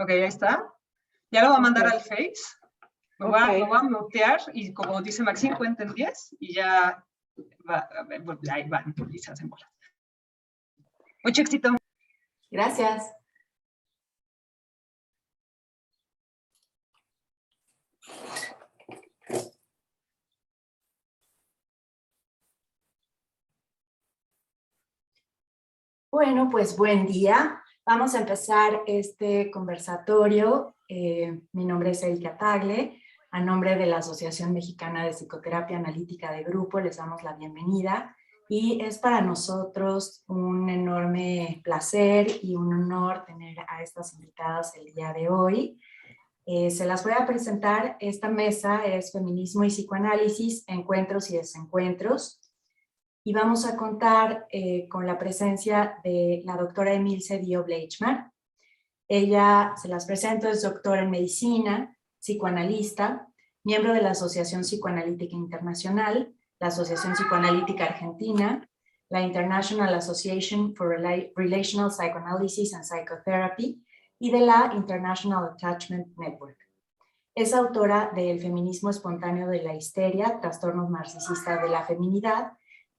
Ok, ahí está. Ya lo voy a mandar al Face. Lo voy a mutear y como dice Maxine, cuenten 10 y ya va, ahí van y se hacen bolas. Mucho éxito. Gracias. Bueno, pues buen día. Vamos a empezar este conversatorio. Mi nombre es Erika Tagle. A nombre de la Asociación Mexicana de Psicoterapia Analítica de Grupo, les damos la bienvenida. Y es para nosotros un enorme placer y un honor tener a estas invitadas el día de hoy. Se las voy a presentar. Esta mesa es Feminismo y Psicoanálisis, Encuentros y Desencuentros. Y vamos a contar con la presencia de la doctora Emilce Dio Bleichmar. Ella, se las presento, es doctora en medicina, psicoanalista, miembro de la Asociación Psicoanalítica Internacional, la Asociación Psicoanalítica Argentina, la International Association for Relational Psychoanalysis and Psychotherapy y de la International Attachment Network. Es autora de El feminismo espontáneo de la histeria, trastornos narcisistas de la feminidad,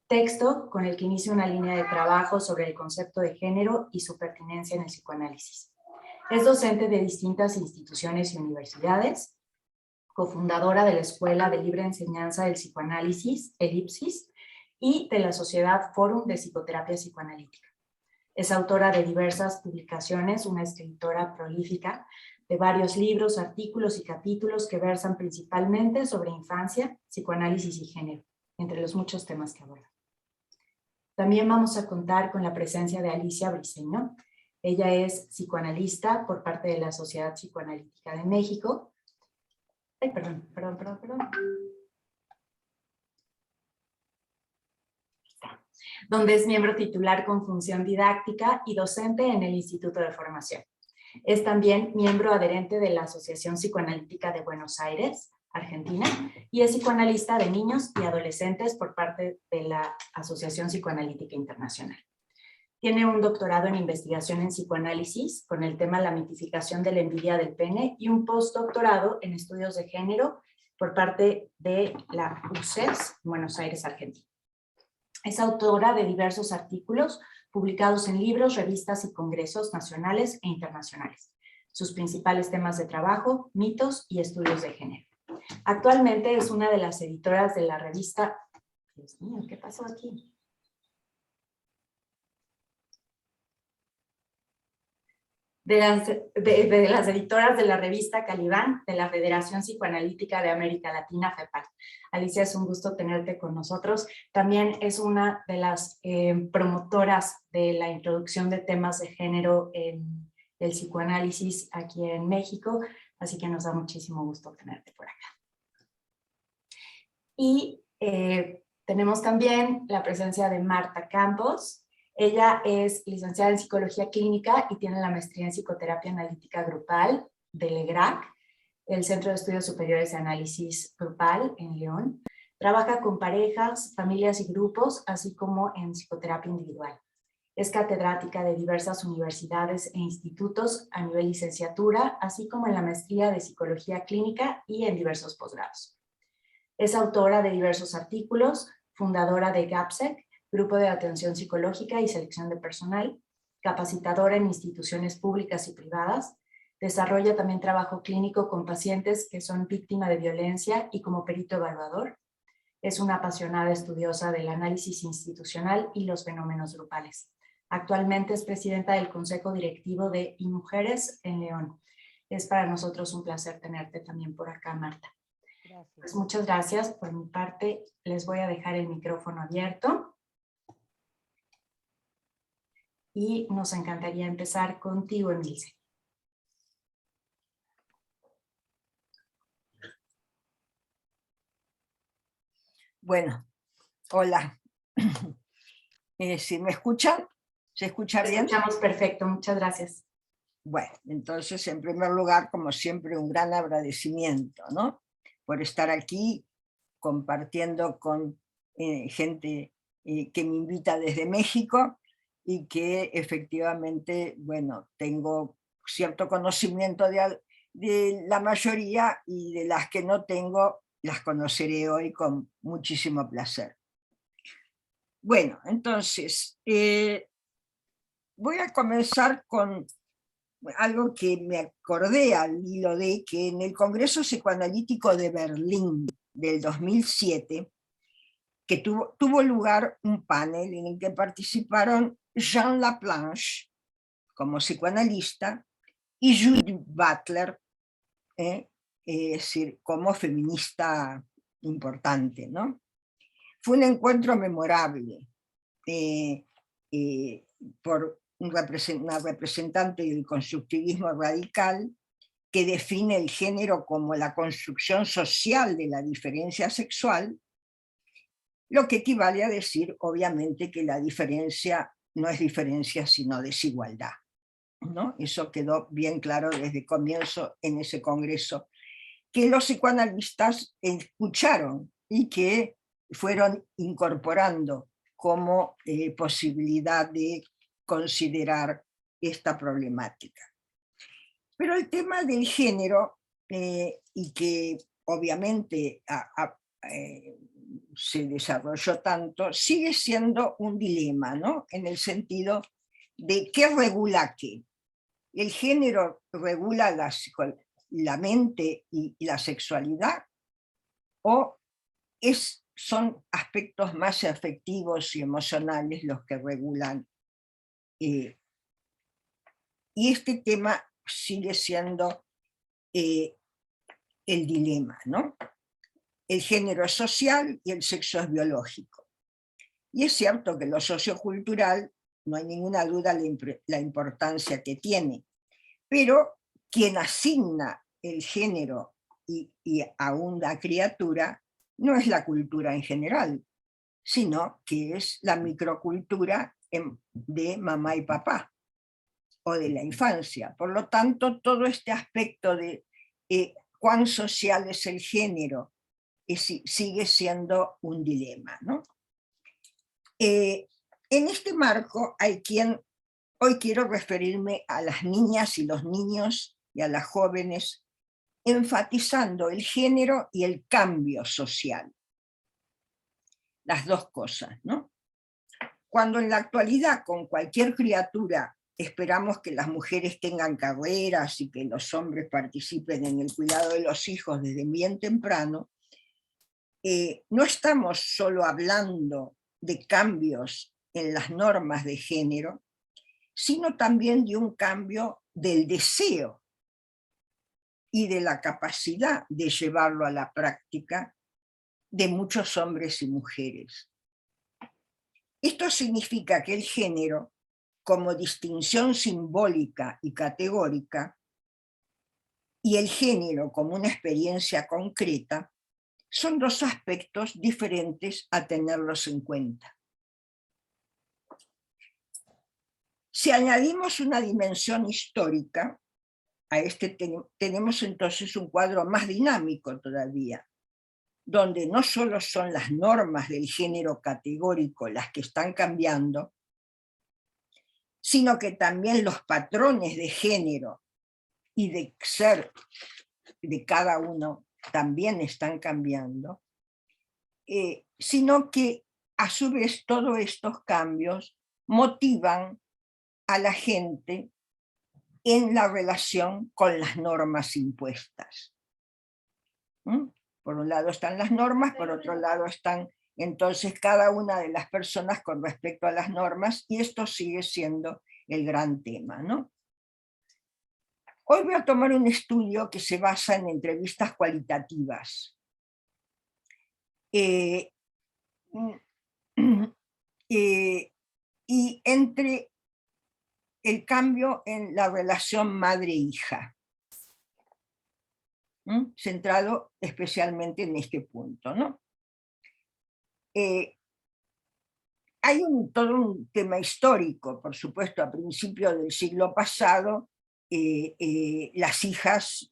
texto con el que inicia una línea de trabajo sobre el concepto de género y su pertinencia en el psicoanálisis. Es docente de distintas instituciones y universidades, cofundadora de la Escuela de Libre Enseñanza del Psicoanálisis, Elipsis, y de la Sociedad Fórum de Psicoterapia Psicoanalítica. Es autora de diversas publicaciones, una escritora prolífica, de varios libros, artículos y capítulos que versan principalmente sobre infancia, psicoanálisis y género, entre los muchos temas que aborda. También vamos a contar con la presencia de Alicia Briceño. Ella es psicoanalista por parte de la Sociedad Psicoanalítica de México. Ay, perdón. Donde es miembro titular con función didáctica y docente en el Instituto de Formación. Es también miembro adherente de la Asociación Psicoanalítica de Buenos Aires, Argentina, y es psicoanalista de niños y adolescentes por parte de la Asociación Psicoanalítica Internacional. Tiene un doctorado en investigación en psicoanálisis con el tema la mitificación de la envidia del pene y un postdoctorado en estudios de género por parte de la UCES, Buenos Aires, Argentina. Es autora de diversos artículos publicados en libros, revistas y congresos nacionales e internacionales. Sus principales temas de trabajo, mitos y estudios de género. Actualmente es una de las editoras de la revista... Dios mío, ¿qué pasó aquí? De las editoras de la revista Calibán, de la Federación Psicoanalítica de América Latina, FEPAL. Alicia, es un gusto tenerte con nosotros. También es una de las promotoras de la introducción de temas de género en el psicoanálisis aquí en México, así que nos da muchísimo gusto tenerte por acá. Y tenemos también la presencia de Marta Campos. Ella es licenciada en Psicología Clínica y tiene la maestría en Psicoterapia Analítica Grupal del EGRAC, el Centro de Estudios Superiores de Análisis Grupal en León. Trabaja con parejas, familias y grupos, así como en psicoterapia individual. Es catedrática de diversas universidades e institutos a nivel licenciatura, así como en la maestría de Psicología Clínica y en diversos posgrados. Es autora de diversos artículos, fundadora de GAPSEC, Grupo de Atención Psicológica y Selección de Personal, capacitadora en instituciones públicas y privadas, desarrolla también trabajo clínico con pacientes que son víctimas de violencia y como perito evaluador. Es una apasionada estudiosa del análisis institucional y los fenómenos grupales. Actualmente es presidenta del Consejo Directivo de IMujeres en León. Es para nosotros un placer tenerte también por acá, Marta. Gracias. Pues muchas gracias. Por mi parte, les voy a dejar el micrófono abierto. Y nos encantaría empezar contigo, Emilce. Bueno, hola. ¿Sí me escuchan? ¿Se escucha bien? Escuchamos perfecto, muchas gracias. Bueno, entonces, en primer lugar, como siempre, un gran agradecimiento, ¿no? Por estar aquí compartiendo con gente que me invita desde México y que efectivamente, bueno, tengo cierto conocimiento de la mayoría, y de las que no tengo, las conoceré hoy con muchísimo placer. Bueno, entonces, voy a comenzar con algo que me acordé al hilo de que en el Congreso Psicoanalítico de Berlín del 2007, que tuvo lugar un panel en el que participaron Jean Laplanche como psicoanalista y Judith Butler, es decir, como feminista importante, ¿no? Fue un encuentro memorable por una representante del constructivismo radical que define el género como la construcción social de la diferencia sexual, lo que equivale a decir, obviamente, que la diferencia no es diferencia sino desigualdad, ¿no? Eso quedó bien claro desde el comienzo en ese congreso, que los psicoanalistas escucharon y que fueron incorporando como posibilidad de considerar esta problemática. Pero el tema del género, y que obviamente se desarrolló tanto, sigue siendo un dilema, ¿no? En el sentido de qué regula qué. ¿El género regula la mente y la sexualidad? ¿O son aspectos más afectivos y emocionales los que regulan? Y este tema sigue siendo el dilema, ¿no? El género es social y el sexo es biológico. Y es cierto que lo sociocultural, no hay ninguna duda la importancia que tiene, pero quien asigna el género y a una criatura no es la cultura en general, sino que es la microcultura de mamá y papá, o de la infancia. Por lo tanto, todo este aspecto de cuán social es el género sigue siendo un dilema, ¿no? En este marco hoy quiero referirme a las niñas y los niños y a las jóvenes, enfatizando el género y el cambio social. Las dos cosas, ¿no? Cuando en la actualidad con cualquier criatura esperamos que las mujeres tengan carreras y que los hombres participen en el cuidado de los hijos desde bien temprano, no estamos solo hablando de cambios en las normas de género, sino también de un cambio del deseo y de la capacidad de llevarlo a la práctica de muchos hombres y mujeres. Esto significa que el género, como distinción simbólica y categórica, y el género como una experiencia concreta, son dos aspectos diferentes a tenerlos en cuenta. Si añadimos una dimensión histórica, tenemos entonces un cuadro más dinámico todavía, donde no solo son las normas del género categórico las que están cambiando, sino que también los patrones de género y de ser de cada uno también están cambiando, sino que a su vez todos estos cambios motivan a la gente en la relación con las normas impuestas. Por un lado están las normas, por otro lado están entonces cada una de las personas con respecto a las normas, y esto sigue siendo el gran tema, ¿no? Hoy voy a tomar un estudio que se basa en entrevistas cualitativas. Y entre el cambio en la relación madre-hija, centrado especialmente en este punto, ¿no? Hay todo un tema histórico, por supuesto, a principios del siglo pasado, las hijas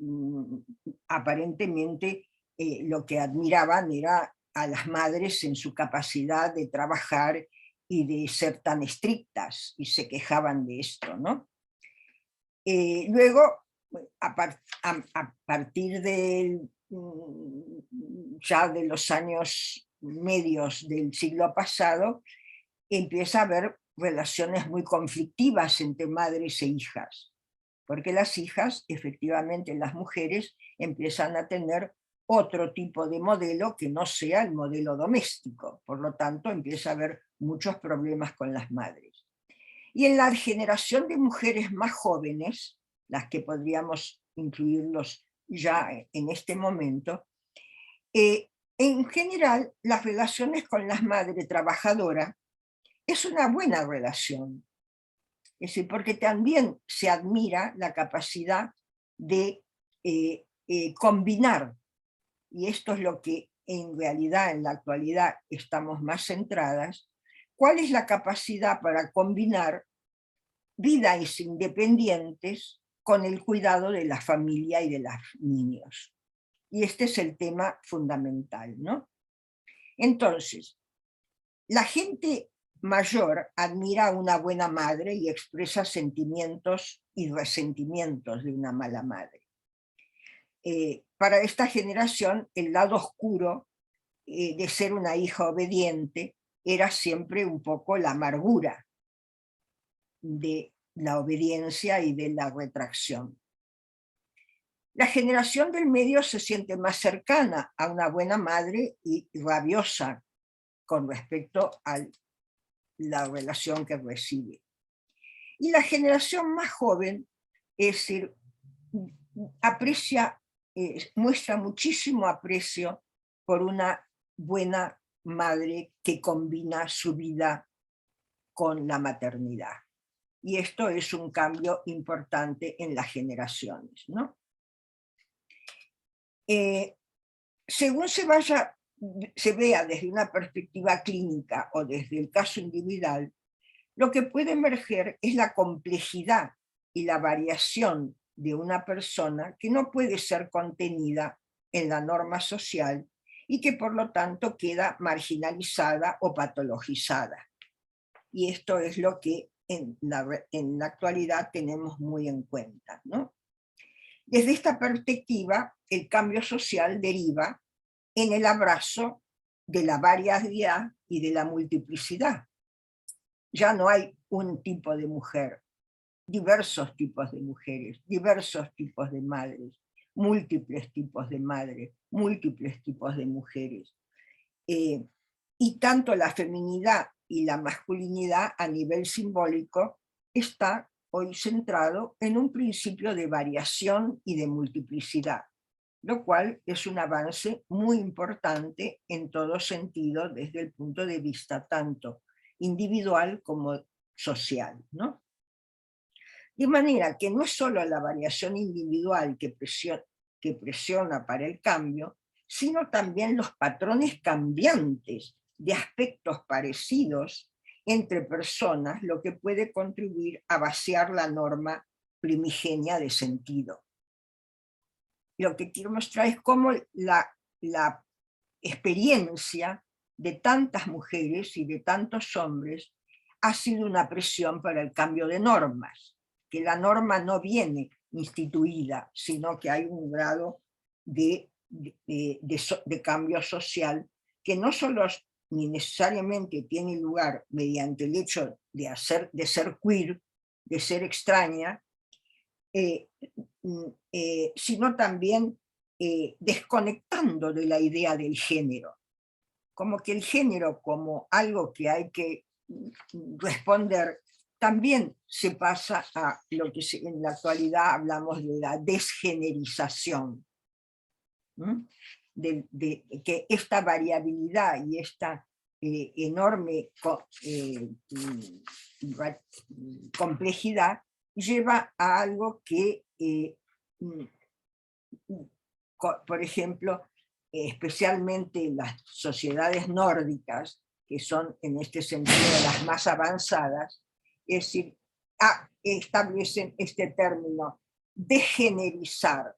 aparentemente lo que admiraban era a las madres en su capacidad de trabajar y de ser tan estrictas, y se quejaban de esto, ¿no? Luego, a partir ya de los años medios del siglo pasado, empieza a haber relaciones muy conflictivas entre madres e hijas, porque las hijas, efectivamente las mujeres, empiezan a tener otro tipo de modelo que no sea el modelo doméstico, por lo tanto empieza a haber muchos problemas con las madres. Y en la generación de mujeres más jóvenes, las que podríamos incluirlos ya en este momento, en general las relaciones con las madres trabajadoras es una buena relación. Es decir, porque también se admira la capacidad de combinar, y esto es lo que en realidad en la actualidad estamos más centradas, cuál es la capacidad para combinar vidas independientes con el cuidado de la familia y de los niños. Y este es el tema fundamental, ¿no? Entonces, la gente mayor admira a una buena madre y expresa sentimientos y resentimientos de una mala madre. Para esta generación, el lado oscuro de ser una hija obediente era siempre un poco la amargura de la obediencia y de la retracción. La generación del medio se siente más cercana a una buena madre y rabiosa con respecto a la relación que recibe. Y la generación más joven, es decir, muestra muchísimo aprecio por una buena madre que combina su vida con la maternidad. Y esto es un cambio importante en las generaciones, ¿no? Según se vea desde una perspectiva clínica o desde el caso individual, lo que puede emerger es la complejidad y la variación de una persona que no puede ser contenida en la norma social y que por lo tanto queda marginalizada o patologizada. Y esto es lo que en la actualidad tenemos muy en cuenta, ¿no? Desde esta perspectiva, el cambio social deriva en el abrazo de la variedad y de la multiplicidad. Ya no hay un tipo de mujer, diversos tipos de mujeres, diversos tipos de madres, múltiples tipos de madres, múltiples tipos de mujeres. Y tanto la feminidad y la masculinidad a nivel simbólico está hoy centrado en un principio de variación y de multiplicidad, lo cual es un avance muy importante en todo sentido desde el punto de vista tanto individual como social, ¿no? De manera que no es solo la variación individual que presiona para el cambio, sino también los patrones cambiantes de aspectos parecidos entre personas, lo que puede contribuir a vaciar la norma primigenia de sentido. Lo que quiero mostrar es cómo la experiencia de tantas mujeres y de tantos hombres ha sido una presión para el cambio de normas, que la norma no viene instituida, sino que hay un grado de cambio social que no solo ni necesariamente tiene lugar mediante el hecho de ser queer, de ser extraña, sino también desconectando de la idea del género, como que el género como algo que hay que responder, también se pasa a lo que en la actualidad hablamos de la desgenerización, de que esta variabilidad y esta enorme complejidad lleva a algo que, por ejemplo, especialmente en las sociedades nórdicas, que son en este sentido las más avanzadas, es decir, establecen este término degenerizar,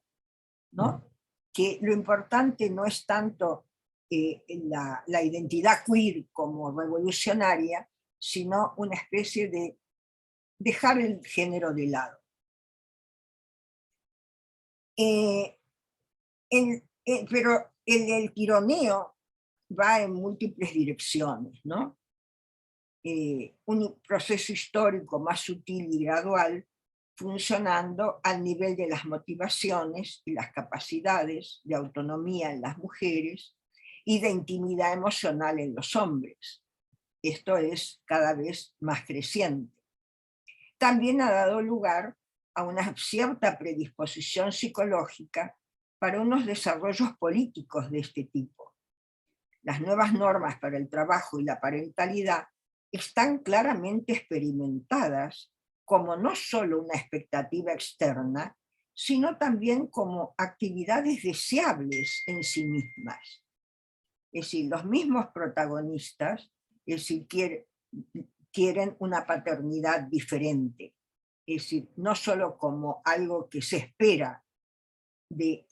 ¿no? Que lo importante no es tanto la identidad queer como revolucionaria, sino una especie de dejar el género de lado. Pero el tironeo va en múltiples direcciones, ¿no? Un proceso histórico más sutil y gradual, funcionando al nivel de las motivaciones y las capacidades de autonomía en las mujeres y de intimidad emocional en los hombres. Esto es cada vez más creciente. También ha dado lugar a una cierta predisposición psicológica para unos desarrollos políticos de este tipo. Las nuevas normas para el trabajo y la parentalidad están claramente experimentadas como no solo una expectativa externa, sino también como actividades deseables en sí mismas. Es decir, los mismos protagonistas, es decir, quieren una paternidad diferente. Es decir, no solo como algo que se espera de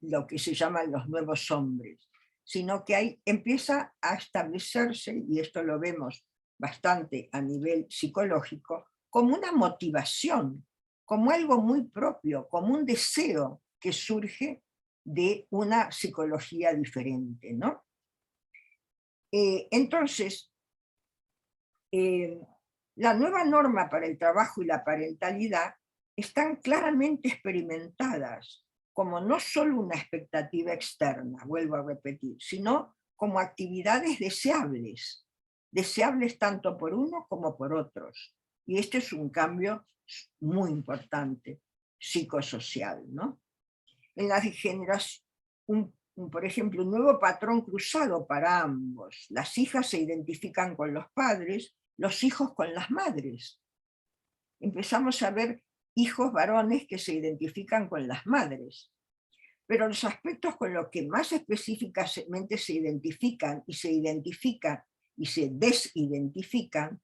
lo que se llaman los nuevos hombres, sino que empieza a establecerse, y esto lo vemos bastante a nivel psicológico, como una motivación, como algo muy propio, como un deseo que surge de una psicología diferente, ¿no? Entonces, la nueva norma para el trabajo y la parentalidad están claramente experimentadas como no solo una expectativa externa, vuelvo a repetir, sino como actividades deseables, deseables tanto por uno como por otros. Y este es un cambio muy importante, psicosocial, ¿no? En la generación, por ejemplo, un nuevo patrón cruzado para ambos. Las hijas se identifican con los padres, los hijos con las madres. Empezamos a ver hijos varones que se identifican con las madres. Pero los aspectos con los que más específicamente se identifican y se desidentifican,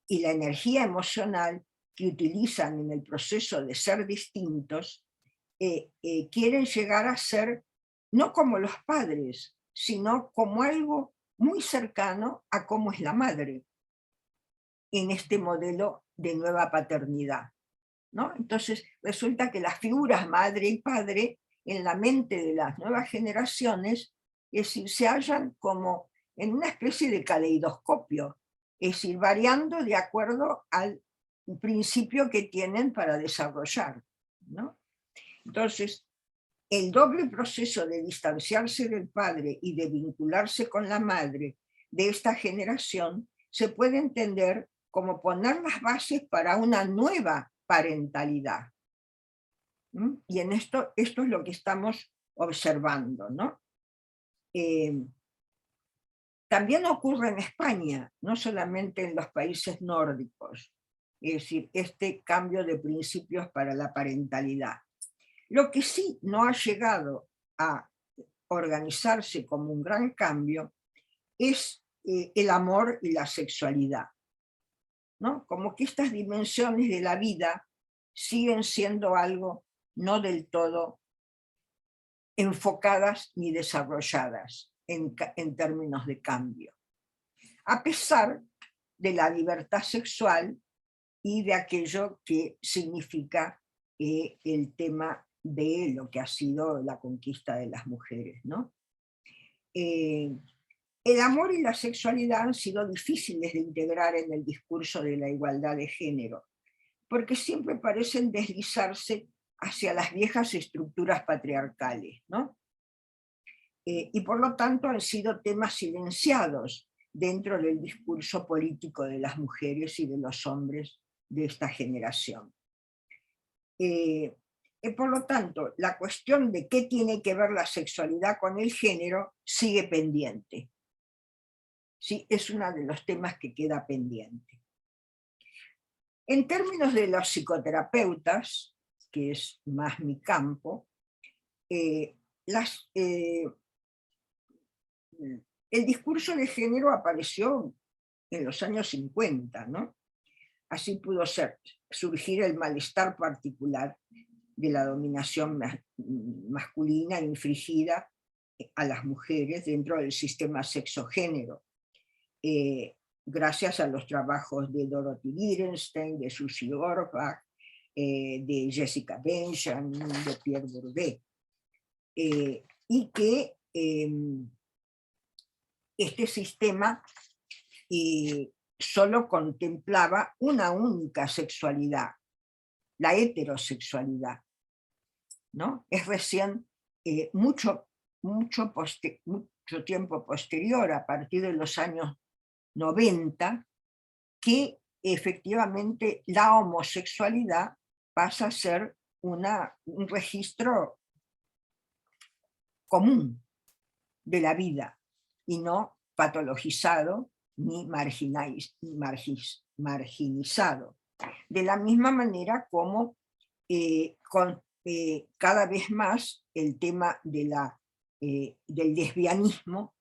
y la energía emocional que utilizan en el proceso de ser distintos, quieren llegar a ser no como los padres, sino como algo muy cercano a cómo es la madre en este modelo de nueva paternidad, ¿no? Entonces resulta que las figuras madre y padre en la mente de las nuevas generaciones, es decir, se hallan como en una especie de caleidoscopio, es decir, variando de acuerdo al principio que tienen para desarrollar, ¿no? Entonces, el doble proceso de distanciarse del padre y de vincularse con la madre de esta generación se puede entender como poner las bases para una nueva parentalidad. Y en esto es lo que estamos observando, ¿no? También ocurre en España, no solamente en los países nórdicos, es decir, este cambio de principios para la parentalidad. Lo que sí no ha llegado a organizarse como un gran cambio es el amor y la sexualidad, ¿no? Como que estas dimensiones de la vida siguen siendo algo no del todo enfocadas ni desarrolladas en términos de cambio, a pesar de la libertad sexual y de aquello que significa el tema de lo que ha sido la conquista de las mujeres, ¿no? El amor y la sexualidad han sido difíciles de integrar en el discurso de la igualdad de género, porque siempre parecen deslizarse hacia las viejas estructuras patriarcales, ¿no? Y por lo tanto han sido temas silenciados dentro del discurso político de las mujeres y de los hombres de esta generación. Por lo tanto, la cuestión de qué tiene que ver la sexualidad con el género sigue pendiente. Sí, es uno de los temas que queda pendiente. En términos de los psicoterapeutas, que es más mi campo, el discurso de género apareció en los años 50, ¿no? Así pudo surgir el malestar particular de la dominación masculina infligida a las mujeres dentro del sistema sexogénero, gracias a los trabajos de Dorothy Wittgenstein, de Susie Orbach, de Jessica Benjamin, de Pierre Bourdieu, y que este sistema solo contemplaba una única sexualidad, la heterosexualidad, ¿no? Es recién mucho tiempo posterior, a partir de los años 90, que efectivamente la homosexualidad pasa a ser un registro común de la vida y no patologizado ni marginizado. De la misma manera como cada vez más el tema de del lesbianismo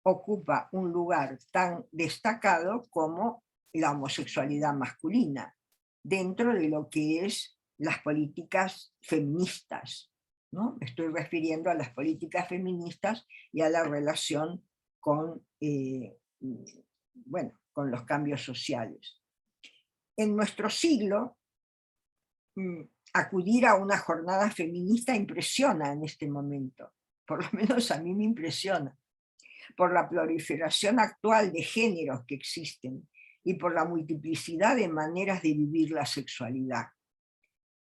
ocupa un lugar tan destacado como la homosexualidad masculina, dentro de lo que es las políticas feministas, ¿no? Me estoy refiriendo a las políticas feministas y a la relación con, bueno, con los cambios sociales. En nuestro siglo, acudir a una jornada feminista impresiona en este momento, por lo menos a mí me impresiona, por la proliferación actual de géneros que existen y por la multiplicidad de maneras de vivir la sexualidad,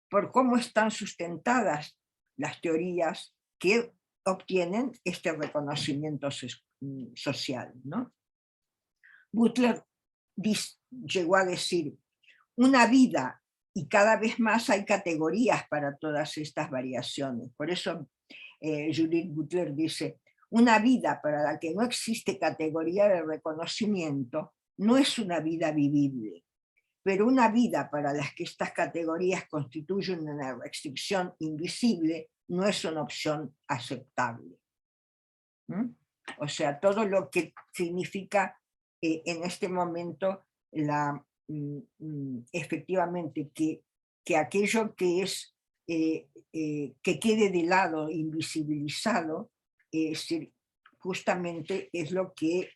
por cómo están sustentadas las teorías que obtienen este reconocimiento social, ¿no? Butler llegó a decir, una vida, y cada vez más hay categorías para todas estas variaciones. Por eso Judith Butler dice, una vida para la que no existe categoría de reconocimiento no es una vida vivible, pero una vida para la que estas categorías constituyen una restricción invisible no es una opción aceptable. O sea, todo lo que significa en este momento efectivamente que aquello que es que quede de lado, invisibilizado, justamente es lo que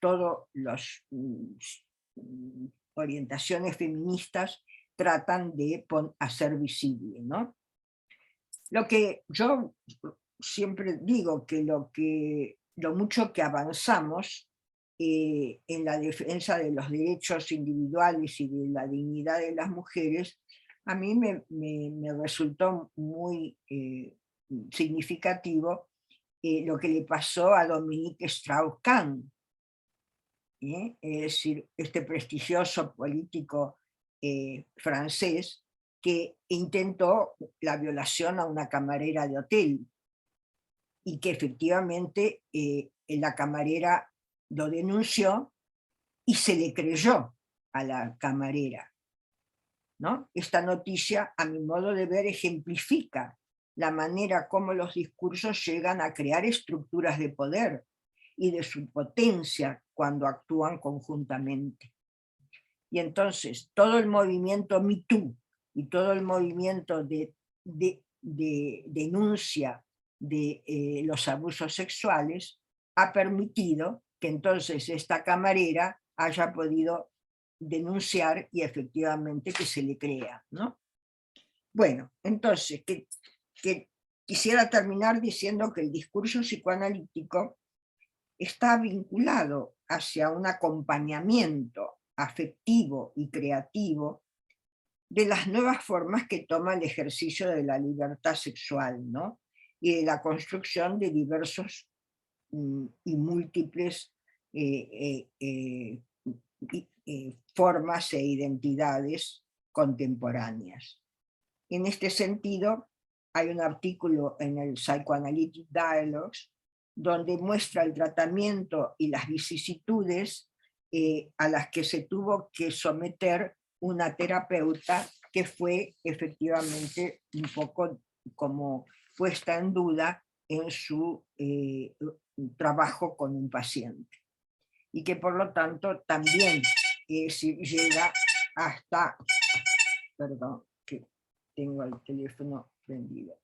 todas las orientaciones feministas tratan de hacer visible, ¿no? Lo que yo siempre digo que lo mucho que avanzamos en la defensa de los derechos individuales y de la dignidad de las mujeres, a mí me resultó muy significativo lo que le pasó a Dominique Strauss-Kahn, es decir, este prestigioso político francés que intentó la violación a una camarera de hotel y que efectivamente la camarera lo denunció y se le creyó a la camarera, ¿no? Esta noticia, a mi modo de ver, ejemplifica la manera como los discursos llegan a crear estructuras de poder y de su potencia cuando actúan conjuntamente. Y entonces todo el movimiento Me Too y todo el movimiento de denuncia de los abusos sexuales ha permitido que entonces esta camarera haya podido denunciar y efectivamente que se le crea, ¿no? Bueno, entonces que quisiera terminar diciendo que el discurso psicoanalítico está vinculado hacia un acompañamiento afectivo y creativo de las nuevas formas que toma el ejercicio de la libertad sexual, ¿no? Y de la construcción de diversos y múltiples formas e identidades contemporáneas. En este sentido, hay un artículo en el Psychoanalytic Dialogues donde muestra el tratamiento y las vicisitudes a las que se tuvo que someter una terapeuta que fue efectivamente un poco como puesta en duda en su trabajo con un paciente. Y que por lo tanto también llega hasta, perdón, que tengo el teléfono prendido.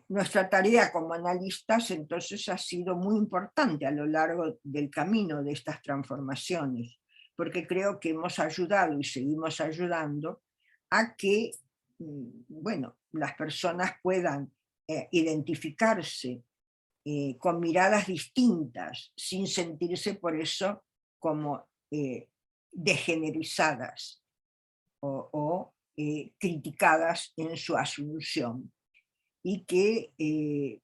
Nuestra tarea como analistas entonces ha sido muy importante a lo largo del camino de estas transformaciones, porque creo que hemos ayudado y seguimos ayudando a que, bueno, las personas puedan identificarse con miradas distintas, sin sentirse por eso como degenerizadas o criticadas en su asunción, y que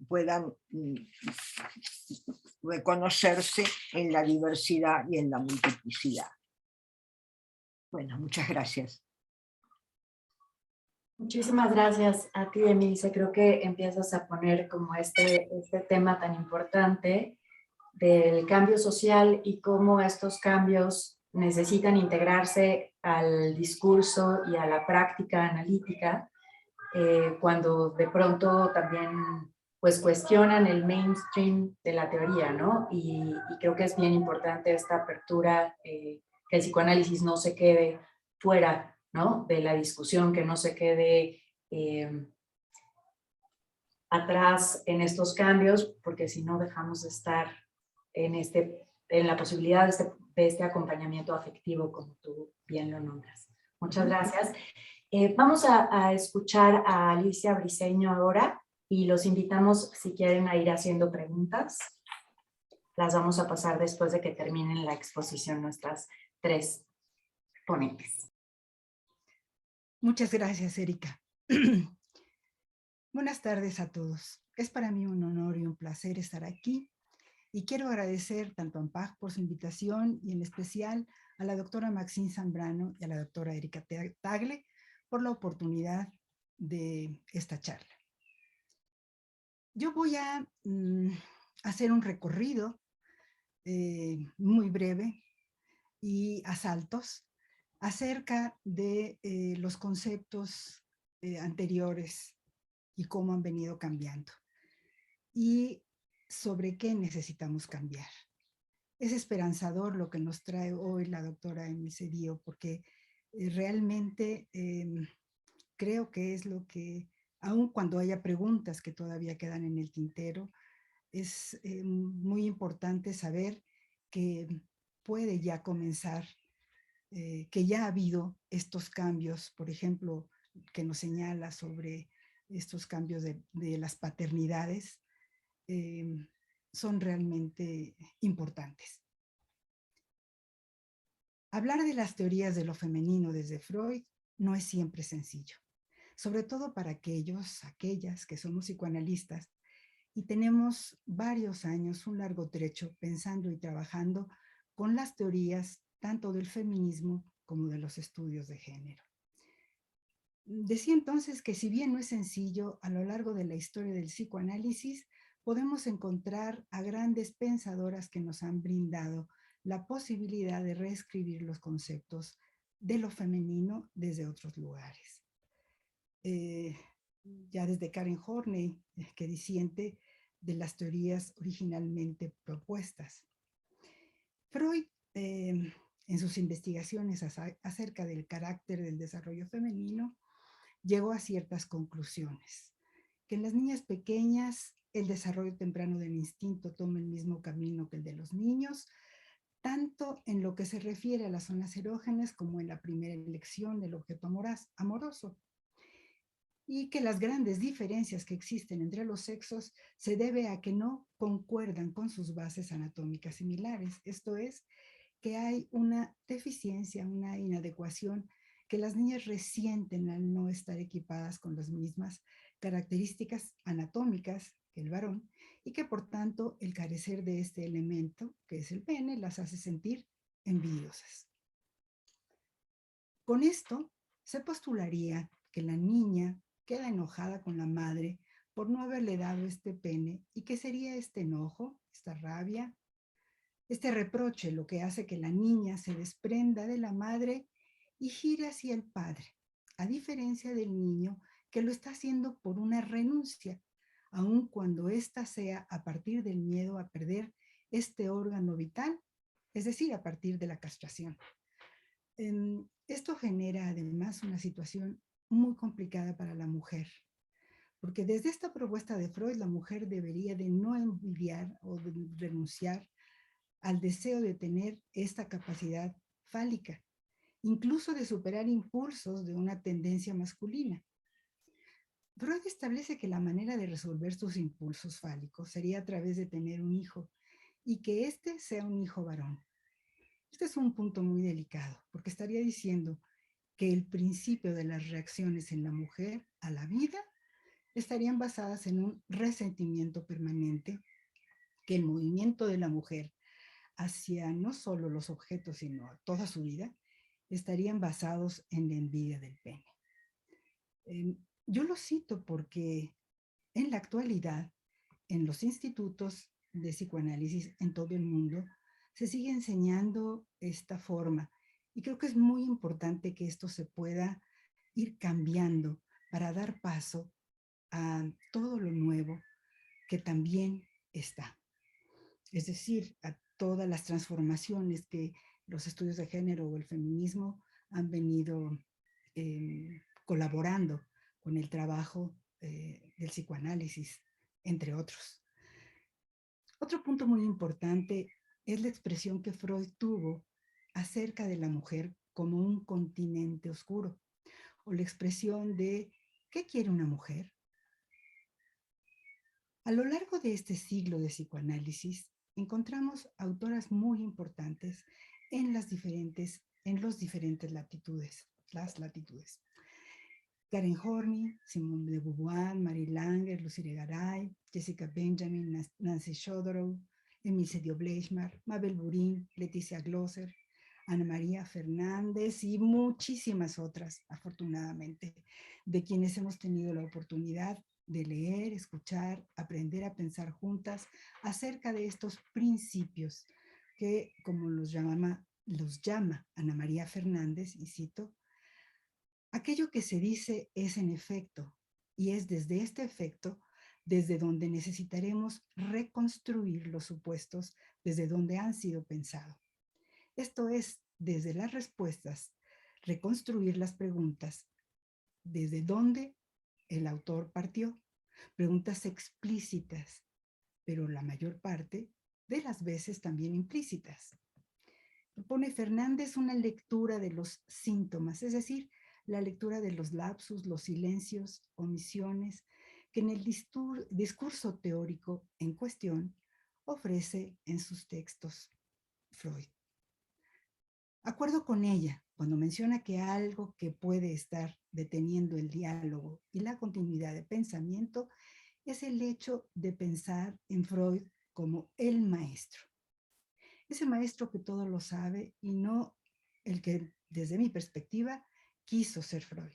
puedan reconocerse en la diversidad y en la multiplicidad. Bueno, muchas gracias. Muchísimas gracias a ti, Emilce. Creo que empiezas a poner como este tema tan importante del cambio social y cómo estos cambios necesitan integrarse al discurso y a la práctica analítica, cuando de pronto también pues cuestionan el mainstream de la teoría, ¿no? Y creo que es bien importante esta apertura, que el psicoanálisis no se quede fuera, ¿no?, de la discusión, que no se quede atrás en estos cambios, porque si no dejamos de estar en la posibilidad de este acompañamiento afectivo, como tú bien lo nombras. Muchas gracias. Vamos a escuchar a Alicia Briceño ahora y los invitamos, si quieren, a ir haciendo preguntas. Las vamos a pasar después de que terminen la exposición nuestras tres ponentes. Muchas gracias, Erika. Buenas tardes a todos. Es para mí un honor y un placer estar aquí y quiero agradecer tanto a AMPAC por su invitación y en especial a la doctora Maxine Zambrano y a la doctora Erika Tagle por la oportunidad de esta charla. Yo voy a hacer un recorrido muy breve y a saltos acerca de los conceptos anteriores y cómo han venido cambiando y sobre qué necesitamos cambiar. Es esperanzador lo que nos trae hoy la doctora Emilce Dio, porque realmente creo que es lo que, aun cuando haya preguntas que todavía quedan en el tintero, es muy importante saber que puede ya comenzar, que ya ha habido estos cambios, por ejemplo, que nos señala sobre estos cambios de las paternidades, son realmente importantes. Hablar de las teorías de lo femenino desde Freud no es siempre sencillo, sobre todo para aquellas que somos psicoanalistas y tenemos varios años, un largo trecho, pensando y trabajando con las teorías tanto del feminismo como de los estudios de género. Decía entonces que si bien no es sencillo, a lo largo de la historia del psicoanálisis podemos encontrar a grandes pensadoras que nos han brindado la posibilidad de reescribir los conceptos de lo femenino desde otros lugares. Ya desde Karen Horney, que disiente de las teorías originalmente propuestas. Freud, en sus investigaciones acerca del carácter del desarrollo femenino, llegó a ciertas conclusiones. Que en las niñas pequeñas el desarrollo temprano del instinto toma el mismo camino que el de los niños, tanto en lo que se refiere a las zonas erógenas como en la primera elección del objeto amoroso. Y que las grandes diferencias que existen entre los sexos se debe a que no concuerdan con sus bases anatómicas similares. Esto es, que hay una deficiencia, una inadecuación que las niñas resienten al no estar equipadas con las mismas características anatómicas que el varón y que por tanto el carecer de este elemento, que es el pene, las hace sentir envidiosas. Con esto se postularía que la niña queda enojada con la madre por no haberle dado este pene y que sería este enojo, esta rabia, este reproche lo que hace que la niña se desprenda de la madre y gire hacia el padre, a diferencia del niño que lo está haciendo por una renuncia, aun cuando ésta sea a partir del miedo a perder este órgano vital, es decir, a partir de la castración. Esto genera además una situación muy complicada para la mujer, porque desde esta propuesta de Freud la mujer debería de no envidiar o de renunciar al deseo de tener esta capacidad fálica, incluso de superar impulsos de una tendencia masculina. Freud establece que la manera de resolver sus impulsos fálicos sería a través de tener un hijo y que éste sea un hijo varón. Este es un punto muy delicado, porque estaría diciendo que el principio de las reacciones en la mujer a la vida estarían basadas en un resentimiento permanente, que el movimiento de la mujer hacia no solo los objetos, sino a toda su vida, estarían basados en la envidia del pene. Yo lo cito porque en la actualidad, en los institutos de psicoanálisis en todo el mundo, se sigue enseñando esta forma. Y creo que es muy importante que esto se pueda ir cambiando para dar paso a todo lo nuevo que también está. Es decir, a todas las transformaciones que los estudios de género o el feminismo han venido colaborando con el trabajo del psicoanálisis, entre otros. Otro punto muy importante es la expresión que Freud tuvo acerca de la mujer como un continente oscuro, o la expresión de ¿qué quiere una mujer? A lo largo de este siglo de psicoanálisis, encontramos autoras muy importantes en los diferentes latitudes, las latitudes. Karen Horney, Simone de Beauvoir, Marie Langer, Lucie Garay, Jessica Benjamin, Nancy Chodorow, Emile Sediou-Bleichmar, Mabel Burin, Leticia Glosser, Ana María Fernández y muchísimas otras, afortunadamente, de quienes hemos tenido la oportunidad de leer, escuchar, aprender a pensar juntas acerca de estos principios que, como los llama Ana María Fernández, y cito, aquello que se dice es en efecto, y es desde este efecto desde donde necesitaremos reconstruir los supuestos desde donde han sido pensados. Esto es, desde las respuestas, reconstruir las preguntas desde donde el autor partió. Preguntas explícitas, pero la mayor parte de las veces también implícitas. Propone Fernández una lectura de los síntomas, es decir, la lectura de los lapsus, los silencios, omisiones, que en el discurso teórico en cuestión ofrece en sus textos Freud. Acuerdo con ella cuando menciona que algo que puede estar deteniendo el diálogo y la continuidad de pensamiento es el hecho de pensar en Freud como el maestro. Ese maestro que todo lo sabe y no el que, desde mi perspectiva, quiso ser Freud.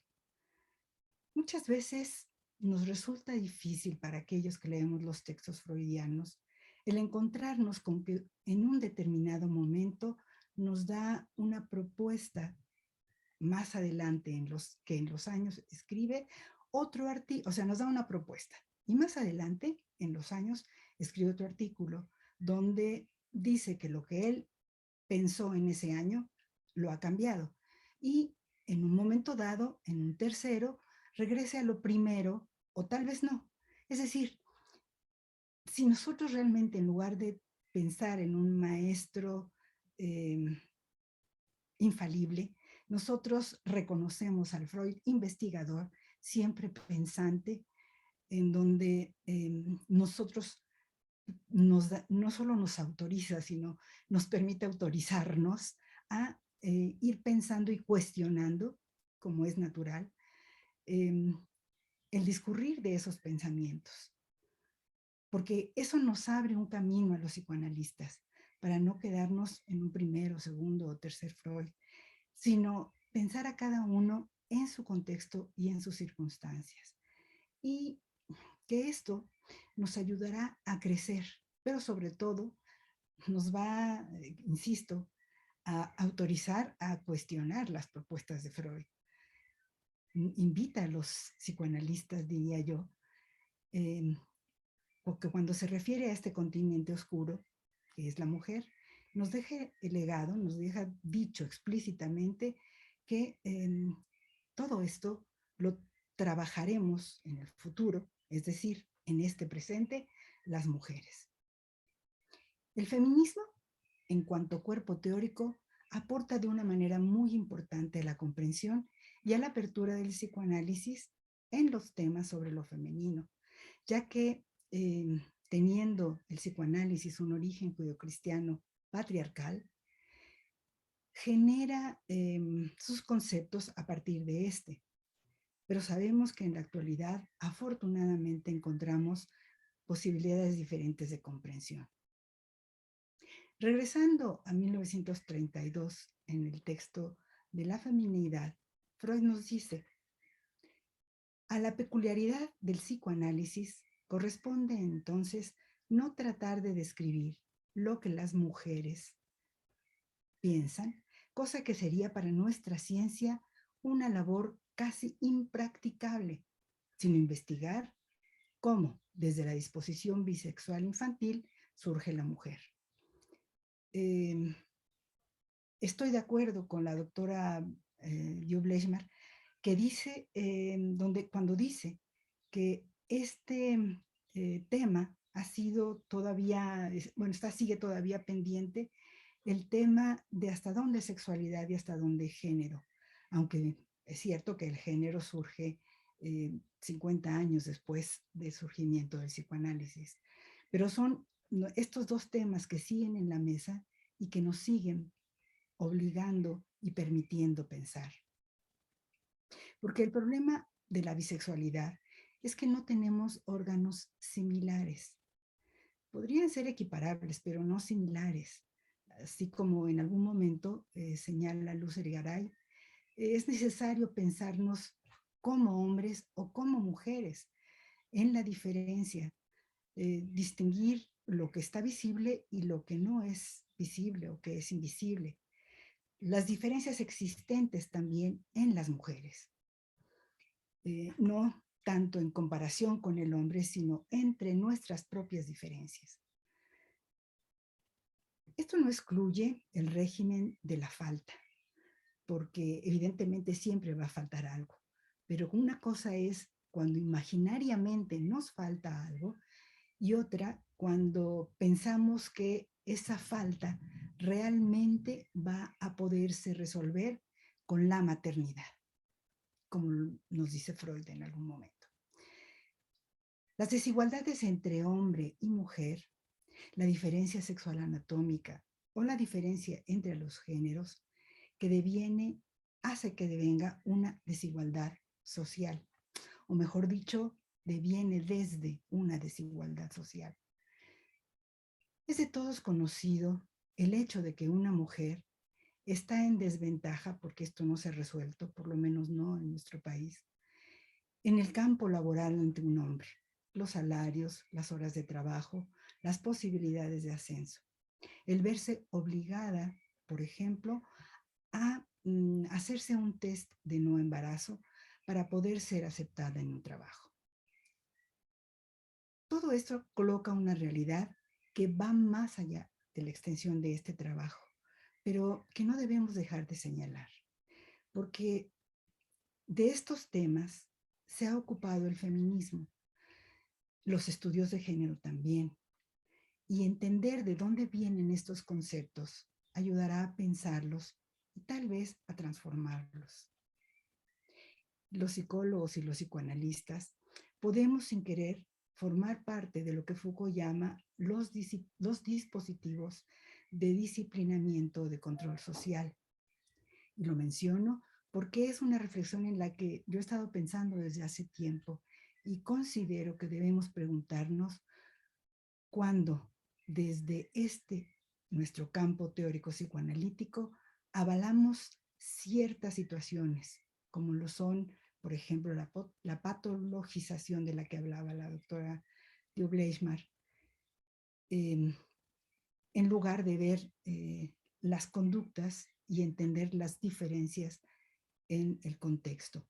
Muchas veces nos resulta difícil para aquellos que leemos los textos freudianos el encontrarnos con que en un determinado momento nos da una propuesta más adelante en los años escribe otro artículo, o sea, nos da una propuesta y más adelante en los años escribe otro artículo donde dice que lo que él pensó en ese año lo ha cambiado y en un momento dado, en un tercero, regrese a lo primero o tal vez no. Es decir, si nosotros realmente en lugar de pensar en un maestro infalible, nosotros reconocemos al Freud investigador, siempre pensante, en donde nosotros no solo nos autoriza, sino nos permite autorizarnos a ir pensando y cuestionando, como es natural, el discurrir de esos pensamientos. Porque eso nos abre un camino a los psicoanalistas para no quedarnos en un primero, segundo o tercer Freud, sino pensar a cada uno en su contexto y en sus circunstancias. Y que esto nos ayudará a crecer, pero sobre todo nos va, insisto, a autorizar a cuestionar las propuestas de Freud. Invita a los psicoanalistas, diría yo, porque cuando se refiere a este continente oscuro, que es la mujer, nos deja el legado, nos deja dicho explícitamente que todo esto lo trabajaremos en el futuro, es decir, en este presente, las mujeres. El feminismo en cuanto cuerpo teórico, aporta de una manera muy importante a la comprensión y a la apertura del psicoanálisis en los temas sobre lo femenino, ya que teniendo el psicoanálisis un origen judeocristiano patriarcal, genera sus conceptos a partir de este. Pero sabemos que en la actualidad, afortunadamente, encontramos posibilidades diferentes de comprensión. Regresando a 1932, en el texto de La feminidad, Freud nos dice: a la peculiaridad del psicoanálisis corresponde entonces no tratar de describir lo que las mujeres piensan, cosa que sería para nuestra ciencia una labor casi impracticable, sino investigar cómo, desde la disposición bisexual infantil, surge la mujer. Estoy de acuerdo con la doctora Diop-Lechmar, que dice, cuando dice que este tema ha sido todavía, sigue todavía pendiente, el tema de hasta dónde sexualidad y hasta dónde género, aunque es cierto que el género surge 50 años después del surgimiento del psicoanálisis, pero son estos dos temas que siguen en la mesa y que nos siguen obligando y permitiendo pensar. Porque el problema de la bisexualidad es que no tenemos órganos similares. Podrían ser equiparables, pero no similares. Así como en algún momento señala Luz Irigaray, es necesario pensarnos como hombres o como mujeres en la diferencia, distinguir lo que está visible y lo que no es visible o que es invisible. Las diferencias existentes también en las mujeres. No tanto en comparación con el hombre, sino entre nuestras propias diferencias. Esto no excluye el régimen de la falta, porque evidentemente siempre va a faltar algo, pero una cosa es cuando imaginariamente nos falta algo y otra cuando pensamos que esa falta realmente va a poderse resolver con la maternidad, como nos dice Freud en algún momento. Las desigualdades entre hombre y mujer, la diferencia sexual anatómica o la diferencia entre los géneros, hace que devenga una desigualdad social, o mejor dicho, deviene desde una desigualdad social. Es de todos conocido el hecho de que una mujer está en desventaja, porque esto no se ha resuelto, por lo menos no en nuestro país, en el campo laboral ante un hombre. Los salarios, las horas de trabajo, las posibilidades de ascenso. El verse obligada, por ejemplo, a hacerse un test de no embarazo para poder ser aceptada en un trabajo. Todo esto coloca una realidad que va más allá de la extensión de este trabajo, pero que no debemos dejar de señalar, porque de estos temas se ha ocupado el feminismo, los estudios de género también, y entender de dónde vienen estos conceptos ayudará a pensarlos y tal vez a transformarlos. Los psicólogos y los psicoanalistas podemos sin querer formar parte de lo que Foucault llama los dispositivos de disciplinamiento de control social. Y lo menciono porque es una reflexión en la que yo he estado pensando desde hace tiempo y considero que debemos preguntarnos cuándo desde nuestro campo teórico psicoanalítico, avalamos ciertas situaciones, como lo son, por ejemplo, la patologización de la que hablaba la doctora Diop-Lechmar, en lugar de ver las conductas y entender las diferencias en el contexto.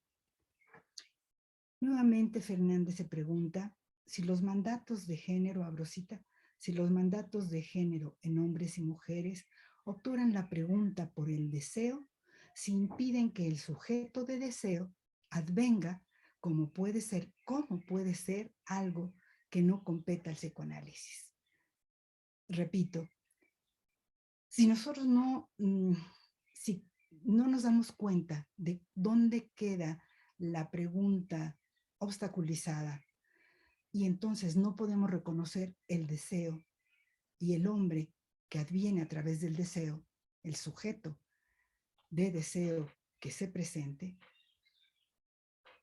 Nuevamente, Fernández se pregunta si los mandatos de género, Abrosita, si los mandatos de género en hombres y mujeres obturan la pregunta por el deseo, si impiden que el sujeto de deseo advenga cómo puede ser algo que no competa al psicoanálisis. Repito, Si nosotros si no nos damos cuenta de dónde queda la pregunta obstaculizada y entonces no podemos reconocer el deseo y el hombre que adviene a través del deseo, el sujeto de deseo que se presente,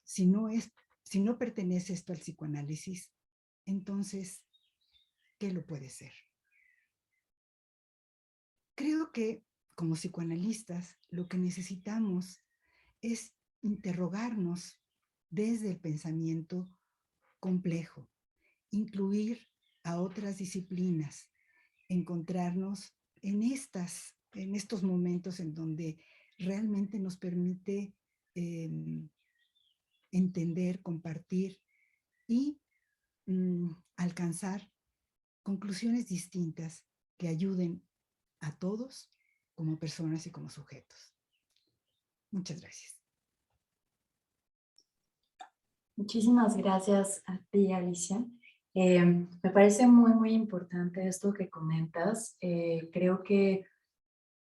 si no pertenece esto al psicoanálisis, entonces, ¿qué lo puede ser? Creo que como psicoanalistas lo que necesitamos es interrogarnos desde el pensamiento complejo, incluir a otras disciplinas, encontrarnos en estos momentos en donde realmente nos permite entender, compartir y alcanzar conclusiones distintas que ayuden a todos como personas y como sujetos. Muchas gracias. Muchísimas gracias a ti, Alicia. Me parece muy, muy importante esto que comentas. Creo que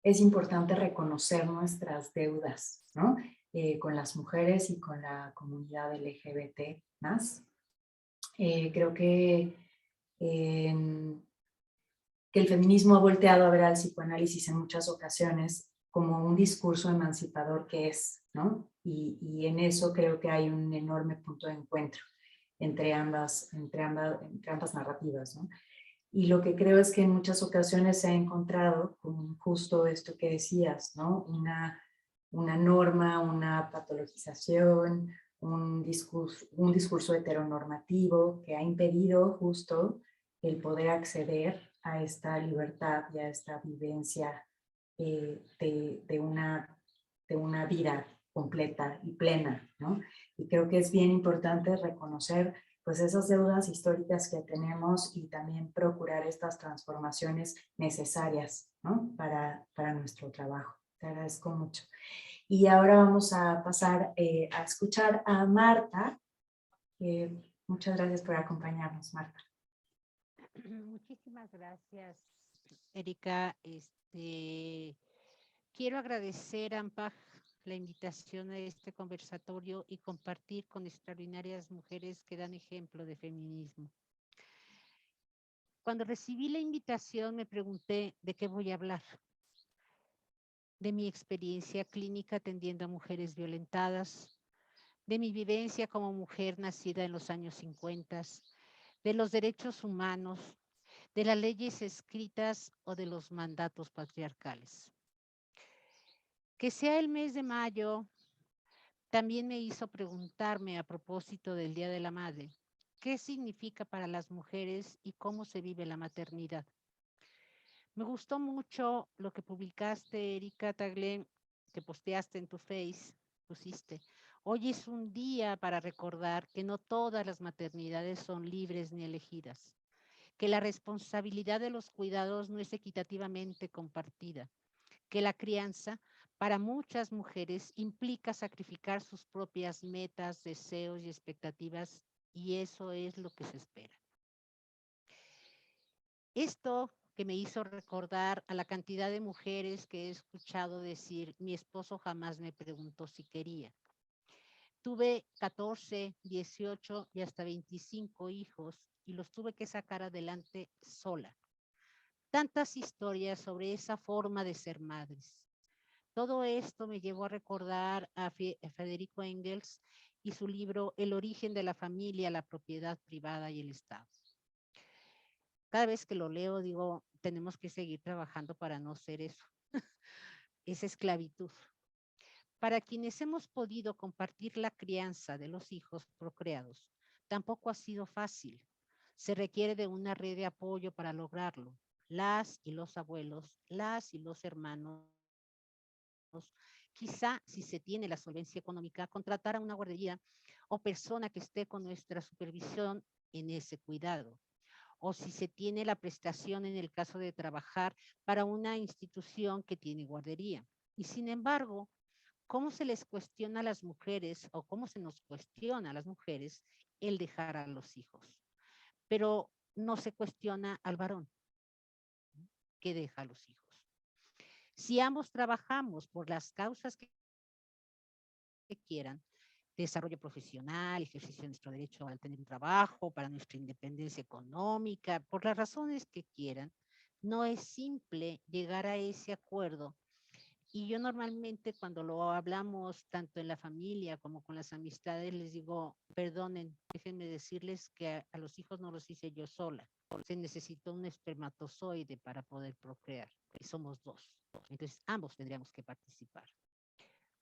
es importante reconocer nuestras deudas, ¿no? Con las mujeres y con la comunidad LGBT+. Creo que el feminismo ha volteado a ver al psicoanálisis en muchas ocasiones como un discurso emancipador que es, ¿no? Y en eso creo que hay un enorme punto de encuentro entre ambas narrativas, ¿no? Y lo que creo es que en muchas ocasiones se ha encontrado con justo esto que decías, ¿no? Una norma, una patologización, un discurso heteronormativo que ha impedido justo el poder acceder a esta libertad y a esta vivencia de una vida completa y plena, ¿no? Y creo que es bien importante reconocer pues esas deudas históricas que tenemos y también procurar estas transformaciones necesarias, ¿no? para nuestro trabajo. Te agradezco mucho. Y ahora vamos a pasar a escuchar a Marta. Muchas gracias por acompañarnos, Marta. Muchísimas gracias, Erika. Quiero agradecer a AMPAG la invitación a este conversatorio y compartir con extraordinarias mujeres que dan ejemplo de feminismo. Cuando recibí la invitación me pregunté de qué voy a hablar. De mi experiencia clínica atendiendo a mujeres violentadas, de mi vivencia como mujer nacida en los años 50, de los derechos humanos, de las leyes escritas o de los mandatos patriarcales. Que sea el mes de mayo también me hizo preguntarme a propósito del Día de la Madre, ¿qué significa para las mujeres y cómo se vive la maternidad? Me gustó mucho lo que publicaste, Erika Tagle, que posteaste en tu Face, pusiste. Hoy es un día para recordar que no todas las maternidades son libres ni elegidas, que la responsabilidad de los cuidados no es equitativamente compartida, que la crianza para muchas mujeres implica sacrificar sus propias metas, deseos y expectativas, y eso es lo que se espera. Esto que me hizo recordar a la cantidad de mujeres que he escuchado decir, mi esposo jamás me preguntó si quería. Tuve 14, 18 y hasta 25 hijos y los tuve que sacar adelante sola. Tantas historias sobre esa forma de ser madres. Todo esto me llevó a recordar a Federico Engels y su libro El origen de la familia, la propiedad privada y el Estado. Cada vez que lo leo digo, tenemos que seguir trabajando para no ser eso. Esa esclavitud. Para quienes hemos podido compartir la crianza de los hijos procreados, tampoco ha sido fácil. Se requiere de una red de apoyo para lograrlo. Las y los abuelos, las y los hermanos. Quizá, si se tiene la solvencia económica, contratar a una guardería o persona que esté con nuestra supervisión en ese cuidado. O si se tiene la prestación en el caso de trabajar para una institución que tiene guardería. Y sin embargo, ¿cómo se les cuestiona a las mujeres o cómo se nos cuestiona a las mujeres el dejar a los hijos? Pero no se cuestiona al varón que deja a los hijos. Si ambos trabajamos por las causas que quieran, desarrollo profesional, ejercicio de nuestro derecho al tener un trabajo, para nuestra independencia económica, por las razones que quieran, no es simple llegar a ese acuerdo. Y yo normalmente cuando lo hablamos tanto en la familia como con las amistades les digo, perdonen, déjenme decirles que a los hijos no los hice yo sola. Se necesitó un espermatozoide para poder procrear. Y somos dos. Entonces ambos tendríamos que participar.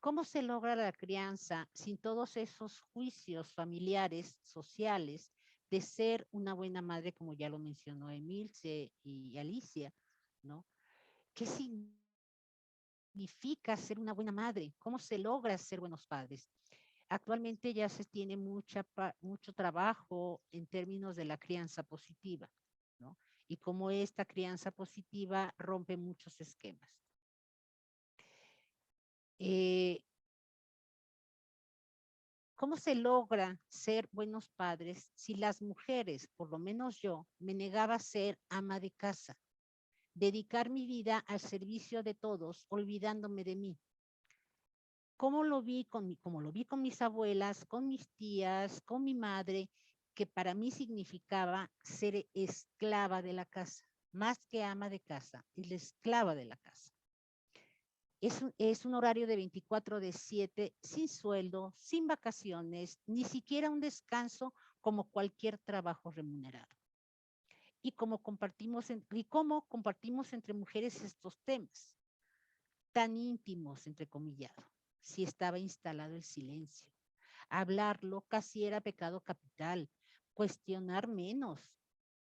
¿Cómo se logra la crianza sin todos esos juicios familiares, sociales, de ser una buena madre, como ya lo mencionó Emilce y Alicia, ¿no? ¿Qué significa ser una buena madre? ¿Cómo se logra ser buenos padres? Actualmente ya se tiene mucho trabajo en términos de la crianza positiva, ¿no? Y cómo esta crianza positiva rompe muchos esquemas. ¿Cómo se logra ser buenos padres si las mujeres, por lo menos yo, me negaba a ser ama de casa, dedicar mi vida al servicio de todos, olvidándome de mí? ¿Cómo lo vi como lo vi con mis abuelas, con mis tías, con mi madre, que para mí significaba ser esclava de la casa, más que ama de casa, es la esclava de la casa? Es un horario de 24/7, sin sueldo, sin vacaciones, ni siquiera un descanso como cualquier trabajo remunerado. Y cómo compartimos entre mujeres estos temas tan íntimos, entre comillado, si estaba instalado el silencio. Hablarlo casi era pecado capital, cuestionar menos,